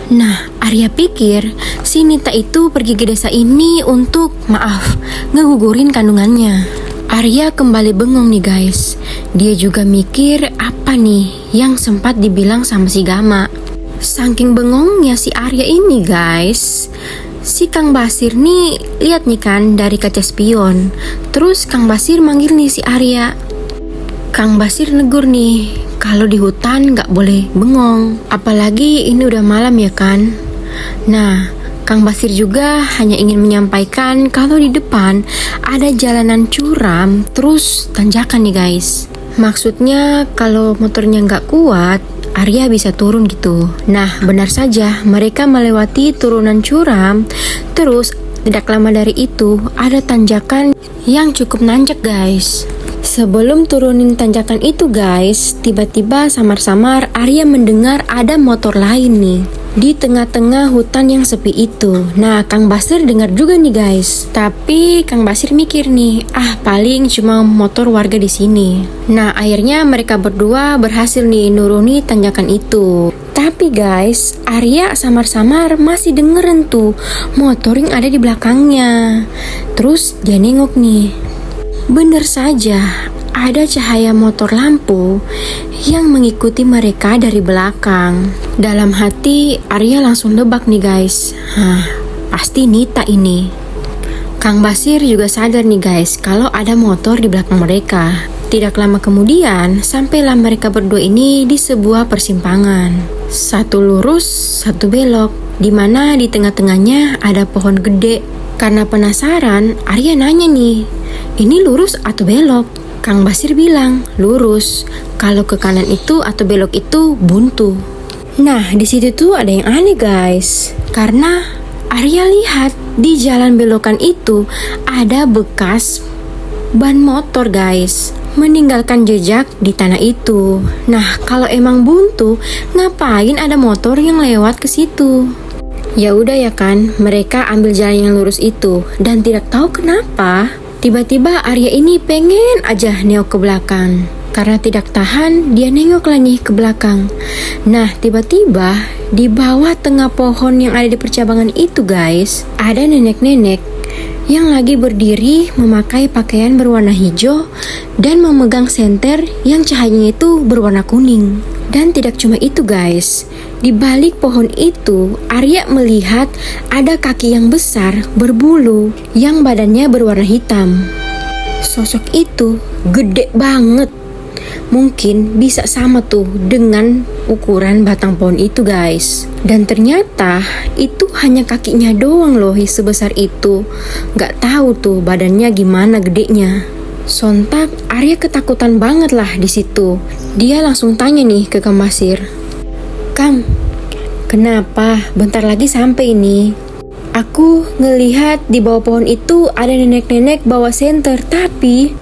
Speaker 1: Nah, Arya pikir si Nita itu pergi ke desa ini untuk, ngegugurin kandungannya. Arya kembali bengong nih guys. Dia juga mikir apa nih yang sempat dibilang sama si Gama. Saking bengongnya si Arya ini guys, si Kang Basir nih lihat nih kan dari kaca spion. Terus Kang Basir manggil nih si Arya. Kang Basir negur nih, kalau di hutan gak boleh bengong, apalagi ini udah malam ya kan. Nah, Kang Basir juga hanya ingin menyampaikan kalau di depan ada jalanan curam terus tanjakan nih guys. Maksudnya kalau motornya gak kuat Arya bisa turun gitu. Nah, benar saja, mereka melewati turunan curam. Terus tidak lama dari itu ada tanjakan yang cukup nanjak guys. Sebelum turunin tanjakan itu guys, tiba-tiba samar-samar Arya mendengar ada motor lain nih di tengah-tengah hutan yang sepi itu. Nah, Kang Basir dengar juga nih guys. Tapi Kang Basir mikir nih, paling cuma motor warga di sini. Nah, akhirnya mereka berdua berhasil nih nuruni tanjakan itu. Tapi guys, Arya samar-samar masih dengerin tuh motor yang ada di belakangnya. Terus dia nengok nih. Bener saja, ada cahaya motor lampu yang mengikuti mereka dari belakang. Dalam hati, Arya langsung nebak nih guys. Pasti Nita ini. Kang Basir juga sadar nih guys, kalau ada motor di belakang mereka. Tidak lama kemudian, sampailah mereka berdua ini di sebuah persimpangan. Satu lurus, satu belok, di mana di tengah-tengahnya ada pohon gede. Karena penasaran, Arya nanya nih, ini lurus atau belok? Kang Basir bilang, lurus. Kalau ke kanan itu atau belok itu buntu. Nah, di situ tuh ada yang aneh guys. Karena Arya lihat di jalan belokan itu ada bekas ban motor guys, meninggalkan jejak di tanah itu. Nah, kalau emang buntu, ngapain ada motor yang lewat ke situ? Ya udah ya kan, mereka ambil jalan yang lurus itu dan tidak tahu kenapa tiba-tiba Arya ini pengen aja nengok ke belakang. Karena tidak tahan, dia nengok lagi ke belakang. Nah, tiba-tiba di bawah tengah pohon yang ada di percabangan itu guys, ada nenek-nenek yang lagi berdiri memakai pakaian berwarna hijau dan memegang senter yang cahayanya itu berwarna kuning. Dan tidak cuma itu guys, di balik pohon itu Arya melihat ada kaki yang besar berbulu yang badannya berwarna hitam. Sosok itu gede banget, mungkin bisa sama tuh dengan ukuran batang pohon itu guys. Dan ternyata itu hanya kakinya doang loh sebesar itu. Gak tahu tuh badannya gimana gedenya. Sontak Arya ketakutan banget lah di situ. Dia langsung tanya nih ke Kang Basir, Kang, kenapa bentar lagi sampai ini? Aku ngelihat di bawah pohon itu ada nenek-nenek bawa senter, tapi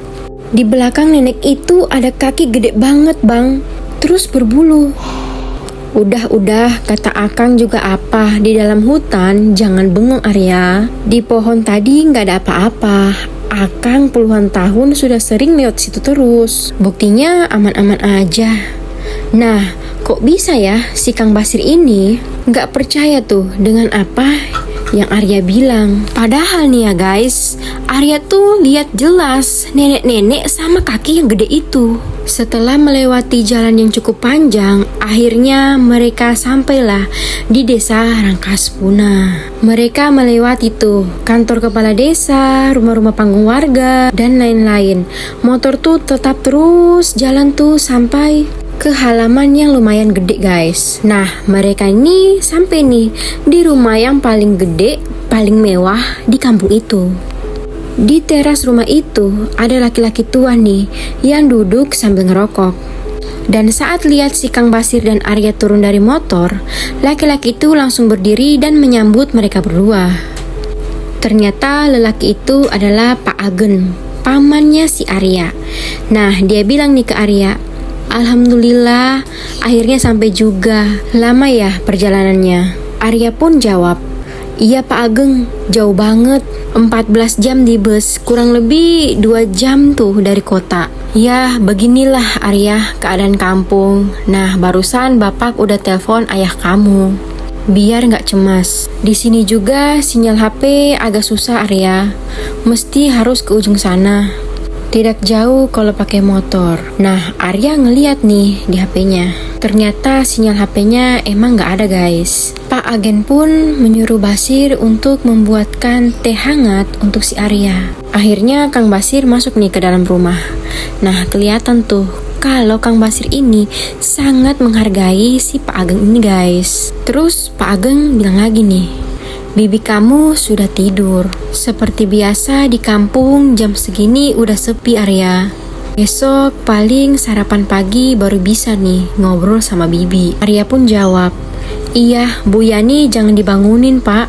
Speaker 1: di belakang nenek itu ada kaki gede banget bang, terus berbulu. Udah, kata Akang juga apa, di dalam hutan jangan bengong Arya. Di pohon tadi gak ada apa-apa. Akang puluhan tahun sudah sering lewat situ terus. Buktinya aman-aman aja. Nah, kok bisa ya si Kang Basir ini gak percaya tuh dengan apa yang Arya bilang. Padahal nih ya guys, Arya tuh lihat jelas nenek-nenek sama kaki yang gede itu. Setelah melewati jalan yang cukup panjang, akhirnya mereka sampailah di desa Rangkaspuna. Mereka melewati tuh kantor kepala desa, rumah-rumah panggung warga, dan lain-lain. Motor tuh tetap terus jalan tuh sampai ke halaman yang lumayan gede guys. Nah, mereka ini sampai nih di rumah yang paling gede, paling mewah di kampung itu. Di teras rumah itu ada laki-laki tua nih yang duduk sambil ngerokok. Dan saat lihat si Kang Basir dan Arya turun dari motor, laki-laki itu langsung berdiri dan menyambut mereka berdua. Ternyata lelaki itu adalah Pak Agen, pamannya si Arya. Nah, dia bilang nih ke Arya, Alhamdulillah, akhirnya sampai juga. Lama ya perjalanannya? Arya pun jawab, iya Pak Ageng, jauh banget. 14 jam di bus, kurang lebih 2 jam tuh dari kota. Ya, beginilah Arya keadaan kampung. Nah, barusan Bapak udah telepon ayah kamu. Biar nggak cemas. Di sini juga sinyal HP agak susah Arya. Mesti harus ke ujung sana. Tidak jauh kalau pakai motor. Nah, Arya ngeliat nih di HP-nya. Ternyata sinyal HP-nya emang nggak ada guys. Pak Agen pun menyuruh Basir untuk membuatkan teh hangat untuk si Arya. Akhirnya Kang Basir masuk nih ke dalam rumah. Nah, kelihatan tuh kalau Kang Basir ini sangat menghargai si Pak Ageng ini guys. Terus Pak Ageng bilang lagi nih, bibi kamu sudah tidur. Seperti biasa di kampung jam segini udah sepi Arya. Besok paling sarapan pagi baru bisa nih ngobrol sama Bibi. Arya pun jawab, iya, Bu Yani jangan dibangunin Pak.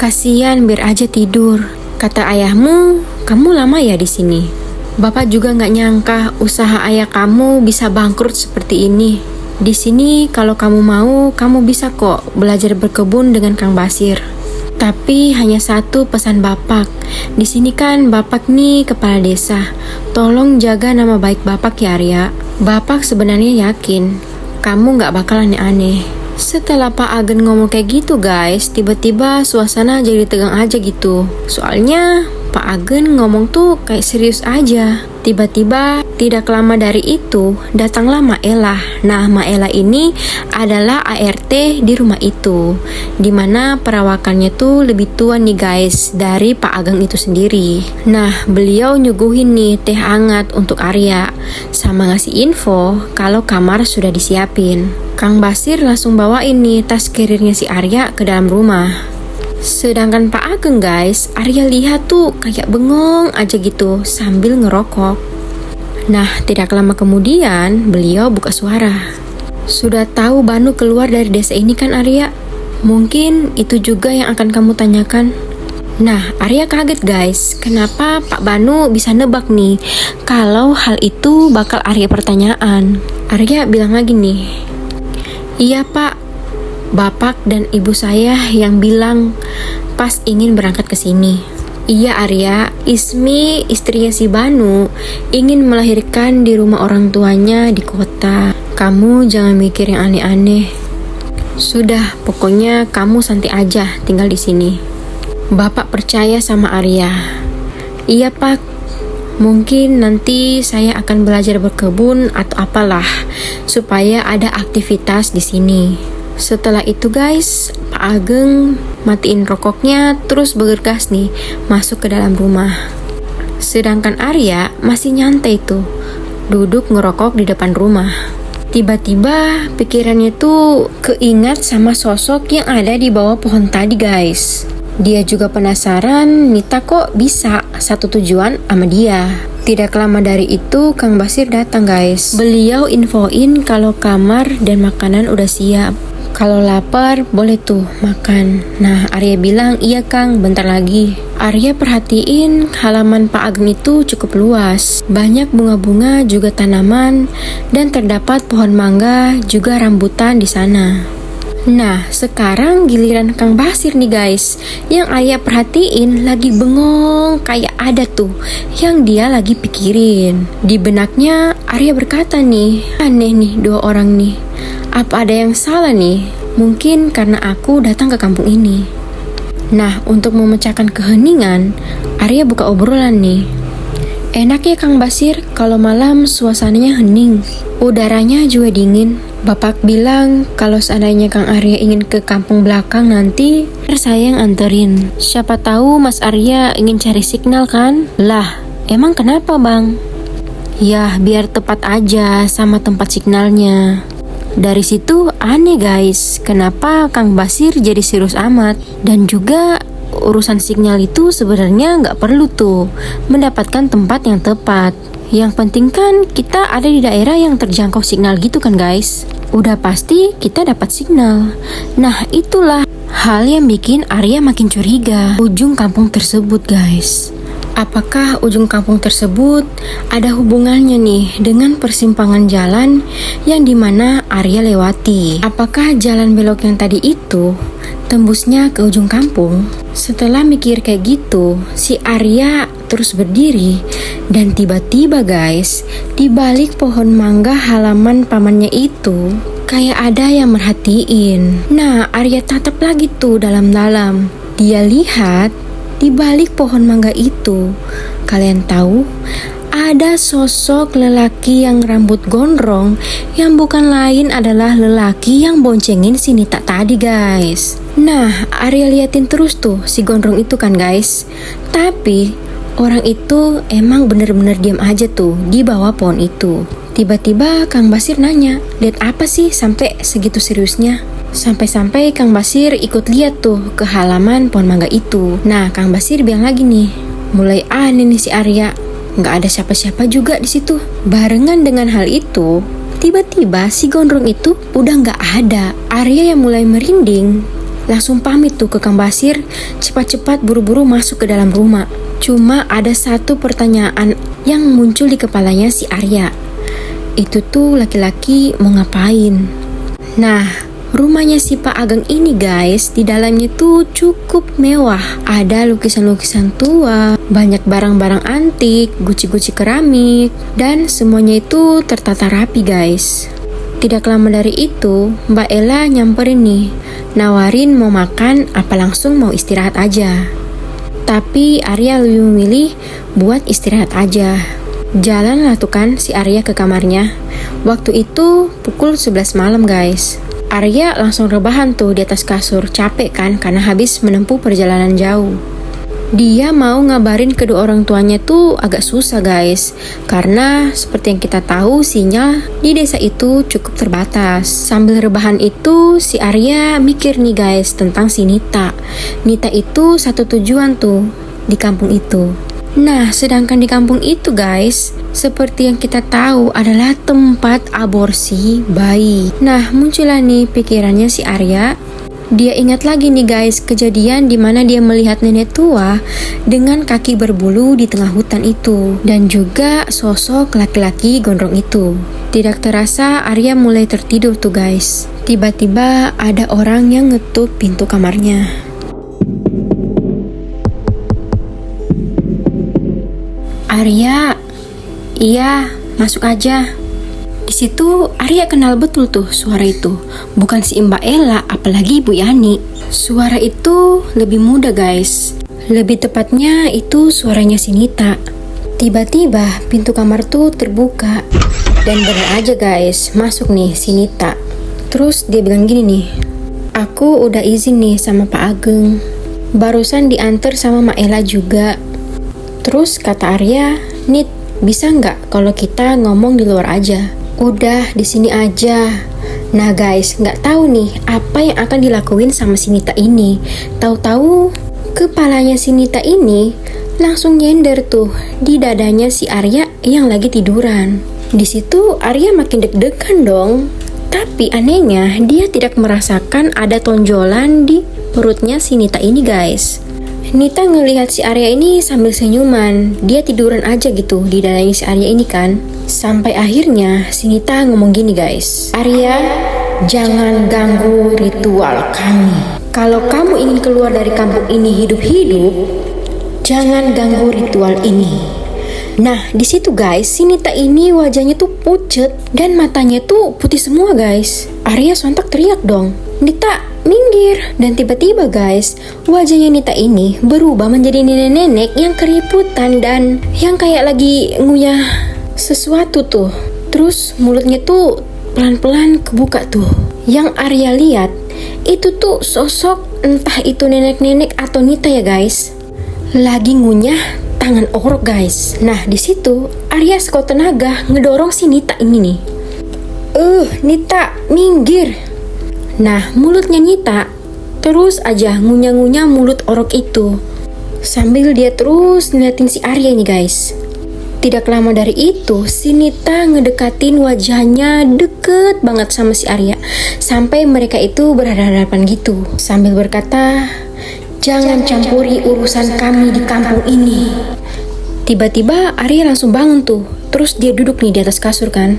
Speaker 1: Kasian biar aja tidur. Kata ayahmu, kamu lama ya di sini. Bapak juga nggak nyangka usaha ayah kamu bisa bangkrut seperti ini. Di sini kalau kamu mau, kamu bisa kok belajar berkebun dengan Kang Basir. Tapi hanya satu pesan Bapak. Di sini kan Bapak nih kepala desa. Tolong jaga nama baik Bapak ya Arya. Bapak sebenarnya yakin kamu nggak bakal aneh-aneh. Setelah Pak Agen ngomong kayak gitu guys, tiba-tiba suasana jadi tegang aja gitu. Soalnya Pak Agen ngomong tuh kayak serius aja. Tiba-tiba tidak lama dari itu datanglah Maela. Nah, Maela ini adalah ART di rumah itu, dimana perawakannya tuh lebih tua nih guys dari Pak Ageng itu sendiri. Nah, beliau nyuguhin nih teh hangat untuk Arya, sama ngasih info kalau kamar sudah disiapin. Kang Basir langsung bawain nih tas kurirnya si Arya ke dalam rumah. Sedangkan Pak Ageng guys, Arya lihat tuh kayak bengong aja gitu sambil ngerokok. Nah, tidak lama kemudian beliau buka suara. Sudah tahu Banu keluar dari desa ini kan Arya? Mungkin itu juga yang akan kamu tanyakan. Nah, Arya kaget guys, kenapa Pak Banu bisa nebak nih kalau hal itu bakal Arya pertanyaan. Arya bilang lagi nih, iya Pak, Bapak dan ibu saya yang bilang pas ingin berangkat ke sini. Iya Arya, Ismi istrinya si Banu ingin melahirkan di rumah orang tuanya di kota. Kamu jangan mikir yang aneh-aneh. Sudah, pokoknya kamu santai aja tinggal di sini. Bapak percaya sama Arya. Iya Pak, mungkin nanti saya akan belajar berkebun atau apalah supaya ada aktivitas di sini. Setelah itu guys, Pak Ageng matiin rokoknya terus bergegas nih masuk ke dalam rumah. Sedangkan Arya masih nyantai tuh, duduk ngerokok di depan rumah. Tiba-tiba pikirannya tuh keingat sama sosok yang ada di bawah pohon tadi guys. Dia juga penasaran Nita kok bisa satu tujuan sama dia. Tidak lama dari itu Kang Basir datang guys. Beliau infoin kalau kamar dan makanan udah siap. Kalau lapar boleh tuh makan. Nah, Arya bilang iya Kang, bentar lagi. Arya perhatiin halaman Pak Ageng itu cukup luas. Banyak bunga-bunga juga tanaman dan terdapat pohon mangga juga rambutan di sana. Nah, sekarang giliran Kang Basir nih guys. Yang Arya perhatiin lagi bengong kayak ada tuh yang dia lagi pikirin. Di benaknya Arya berkata nih, aneh nih dua orang nih. Apa ada yang salah nih? Mungkin karena aku datang ke kampung ini. Nah, untuk memecahkan keheningan, Arya buka obrolan nih. Enak ya Kang Basir kalau malam suasananya hening, udaranya juga dingin. Bapak bilang kalau seandainya Kang Arya ingin ke kampung belakang nanti, saya yang anterin. Siapa tahu Mas Arya ingin cari signal kan? Lah, emang kenapa Bang? Ya, biar tepat aja sama tempat signalnya. Dari situ aneh guys, kenapa Kang Basir jadi serius amat? Dan juga urusan sinyal itu sebenarnya nggak perlu tuh mendapatkan tempat yang tepat. Yang penting kan kita ada di daerah yang terjangkau signal gitu kan guys. Udah pasti kita dapat signal. Nah, itulah hal yang bikin Arya makin curiga ujung kampung tersebut guys. Apakah ujung kampung tersebut ada hubungannya nih dengan persimpangan jalan yang dimana Arya lewati? Apakah jalan belok yang tadi itu tembusnya ke ujung kampung? Setelah mikir kayak gitu, si Arya terus berdiri dan tiba-tiba guys, di balik pohon mangga halaman pamannya itu kayak ada yang merhatiin. Nah, Arya tatap lagi tuh dalam-dalam. Dia lihat di balik pohon mangga itu, kalian tahu, ada sosok lelaki yang rambut gondrong yang bukan lain adalah lelaki yang boncengin si Nita tadi guys. Nah, Arya liatin terus tuh si gondrong itu kan guys. Tapi orang itu emang bener-bener diam aja tuh di bawah pohon itu. Tiba-tiba Kang Basir nanya, lihat apa sih sampai segitu seriusnya? Sampai-sampai Kang Basir ikut lihat tuh ke halaman pohon mangga itu. Nah, Kang Basir bilang lagi nih, mulai aneh nih si Arya. nggak ada siapa-siapa juga di situ. Barengan dengan hal itu, tiba-tiba si gondrong itu udah nggak ada. Arya yang mulai merinding langsung pamit tuh ke Kang Basir, cepat-cepat buru-buru masuk ke dalam rumah. Cuma ada satu pertanyaan yang muncul di kepalanya si Arya. Itu tuh laki-laki mau ngapain? Nah, rumahnya si Pak Ageng ini guys, di dalamnya tuh cukup mewah. Ada lukisan-lukisan tua, banyak barang-barang antik, guci-guci keramik, dan semuanya itu tertata rapi guys. Tidak lama dari itu, Mbak Ella nyamperin nih, nawarin mau makan apa langsung mau istirahat aja. Tapi Arya lebih memilih buat istirahat aja. Jalan lah tuh kan si Arya ke kamarnya. Waktu itu pukul 11 malam guys. Arya langsung rebahan tuh di atas kasur, capek kan karena habis menempuh perjalanan jauh. Dia mau ngabarin kedua orang tuanya tuh agak susah guys, karena seperti yang kita tahu sinyal di desa itu cukup terbatas. Sambil rebahan itu si Arya mikir nih guys tentang si Nita. Nita itu satu tujuan tuh di kampung itu. Nah, sedangkan di kampung itu guys, seperti yang kita tahu adalah tempat aborsi bayi. Nah, muncullah nih pikirannya si Arya. Dia ingat lagi nih guys, kejadian dimana dia melihat nenek tua dengan kaki berbulu di tengah hutan itu. Dan juga sosok laki-laki gondrong itu. Tidak terasa Arya mulai tertidur tuh guys. Tiba-tiba ada orang yang ngetuk pintu kamarnya. Arya, iya, masuk aja. Di situ Arya kenal betul tuh suara itu. Bukan si Mbak Ella, apalagi Ibu Yani. Suara itu lebih muda guys. Lebih tepatnya itu suaranya si Nita. Tiba-tiba pintu kamar tuh terbuka. Dan bener aja guys, masuk nih si Nita. Terus dia bilang gini nih, aku udah izin nih sama Pak Ageng. Barusan diantar sama Mbak Ella juga. Terus kata Arya, Nit, bisa nggak kalau kita ngomong di luar aja? Udah di sini aja. Nah guys, nggak tahu nih apa yang akan dilakuin sama si Nita ini. Tahu-tahu kepalanya si Nita ini langsung nyender tuh di dadanya si Arya yang lagi tiduran. Di situ Arya makin deg-degan dong. Tapi anehnya dia tidak merasakan ada tonjolan di perutnya si Nita ini guys. Nita ngelihat si Arya ini sambil senyuman. Dia tiduran aja gitu di dadanya si Arya ini kan. Sampai akhirnya si Nita ngomong gini guys, Arya, jangan ganggu ritual kami. Kalau kamu ingin keluar dari kampung ini hidup-hidup, jangan ganggu ritual ini. Nah di situ guys, si Nita ini wajahnya tuh pucet dan matanya tuh putih semua guys. Arya sontak teriak dong, Nita minggir. Dan tiba-tiba guys, wajahnya Nita ini berubah menjadi nenek-nenek yang keriputan dan yang kayak lagi ngunyah sesuatu tuh. Terus mulutnya tuh pelan-pelan kebuka tuh. Yang Arya lihat itu tuh sosok entah itu nenek-nenek atau Nita ya guys, lagi ngunyah tangan orok guys. Nah di situ Arya sekuat tenaga ngedorong si Nita ini nih. Nita minggir. Nah mulutnya Nita terus aja ngunyah-ngunyah mulut orok itu sambil dia terus ngeliatin si Arya ini guys. Tidak lama dari itu, si Nita ngedekatin wajahnya deket banget sama si Arya. Sampai mereka itu berhadapan gitu. Sambil berkata, jangan campuri urusan kami di kampung ini. Tiba-tiba Arya langsung bangun tuh. Terus dia duduk nih di atas kasur kan.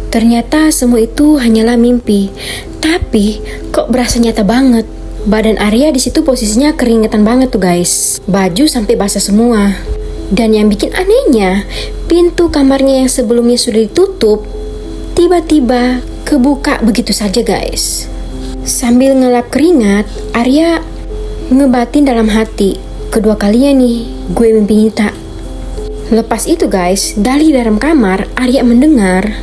Speaker 1: Ternyata semua itu hanyalah mimpi. Tapi kok berasa nyata banget. Badan Arya di situ posisinya keringetan banget tuh guys. Baju sampai basah semua. Dan yang bikin anehnya, pintu kamarnya yang sebelumnya sudah ditutup, tiba-tiba kebuka begitu saja guys. Sambil ngelap keringat, Arya ngebatin dalam hati, kedua kalinya nih, gue mimpi Nita. Lepas itu guys, dari dalam kamar, Arya mendengar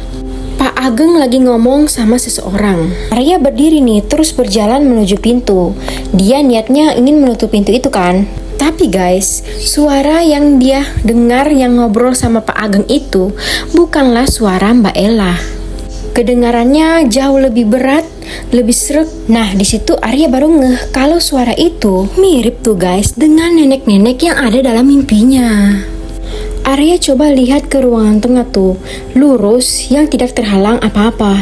Speaker 1: Pak Ageng lagi ngomong sama seseorang. Arya berdiri nih, terus berjalan menuju pintu. Dia niatnya ingin menutup pintu itu kan. Tapi guys, suara yang dia dengar yang ngobrol sama Pak Ageng itu bukanlah suara Mbak Ella. Kedengarannya jauh lebih berat, lebih sreg. Nah di situ Arya baru ngeh kalau suara itu mirip tuh guys dengan nenek-nenek yang ada dalam mimpinya. Arya coba lihat ke ruangan tengah tuh, lurus yang tidak terhalang apa-apa.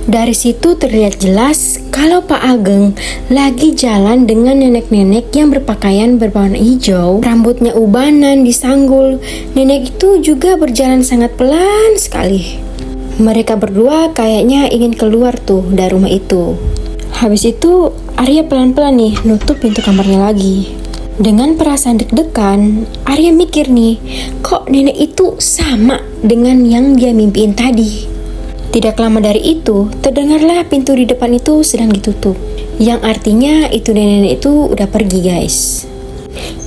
Speaker 1: Dari situ terlihat jelas kalau Pak Ageng lagi jalan dengan nenek-nenek yang berpakaian berwarna hijau, rambutnya ubanan disanggul. Nenek itu juga berjalan sangat pelan sekali. Mereka berdua kayaknya ingin keluar tuh dari rumah itu. Habis itu Arya pelan-pelan nih nutup pintu kamarnya lagi. Dengan perasaan deg-degan, Arya mikir nih, kok nenek itu sama dengan yang dia mimpiin tadi. Tidak lama dari itu, terdengarlah pintu di depan itu sedang ditutup. Yang artinya itu nenek itu udah pergi guys.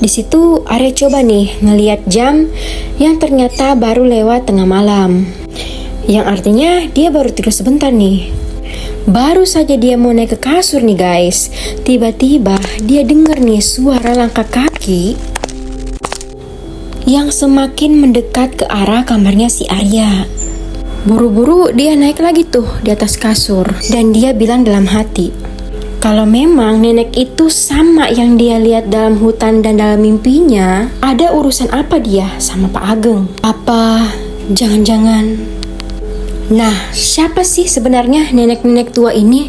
Speaker 1: Di situ Arya coba nih ngeliat jam yang ternyata baru lewat tengah malam. Yang artinya dia baru tidur sebentar nih. Baru saja dia mau naik ke kasur nih guys, tiba-tiba dia dengar nih suara langkah kaki yang semakin mendekat ke arah kamarnya si Arya. Buru-buru dia naik lagi tuh di atas kasur dan dia bilang dalam hati, kalau memang nenek itu sama yang dia lihat dalam hutan dan dalam mimpinya, ada urusan apa dia sama Pak Ageng? Apa jangan-jangan... Nah, siapa sih sebenarnya nenek-nenek tua ini?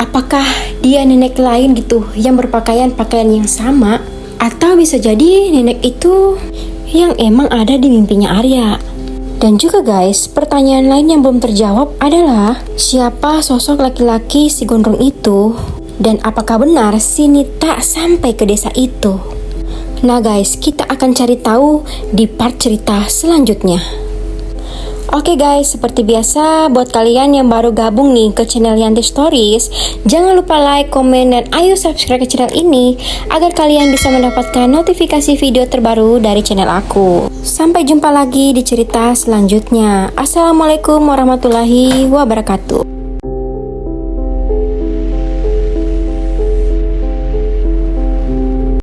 Speaker 1: Apakah dia nenek lain gitu yang berpakaian pakaian yang sama? Atau bisa jadi nenek itu yang emang ada di mimpinya Arya? Dan juga guys, pertanyaan lain yang belum terjawab adalah siapa sosok laki-laki si gondrong itu? Dan apakah benar si Nita sampai ke desa itu? Nah guys, kita akan cari tahu di part cerita selanjutnya. Oke guys, seperti biasa buat kalian yang baru gabung nih ke channel Yanti Stories, jangan lupa like, komen, dan ayo subscribe ke channel ini agar kalian bisa mendapatkan notifikasi video terbaru dari channel aku. Sampai jumpa lagi di cerita selanjutnya. Assalamualaikum warahmatullahi wabarakatuh.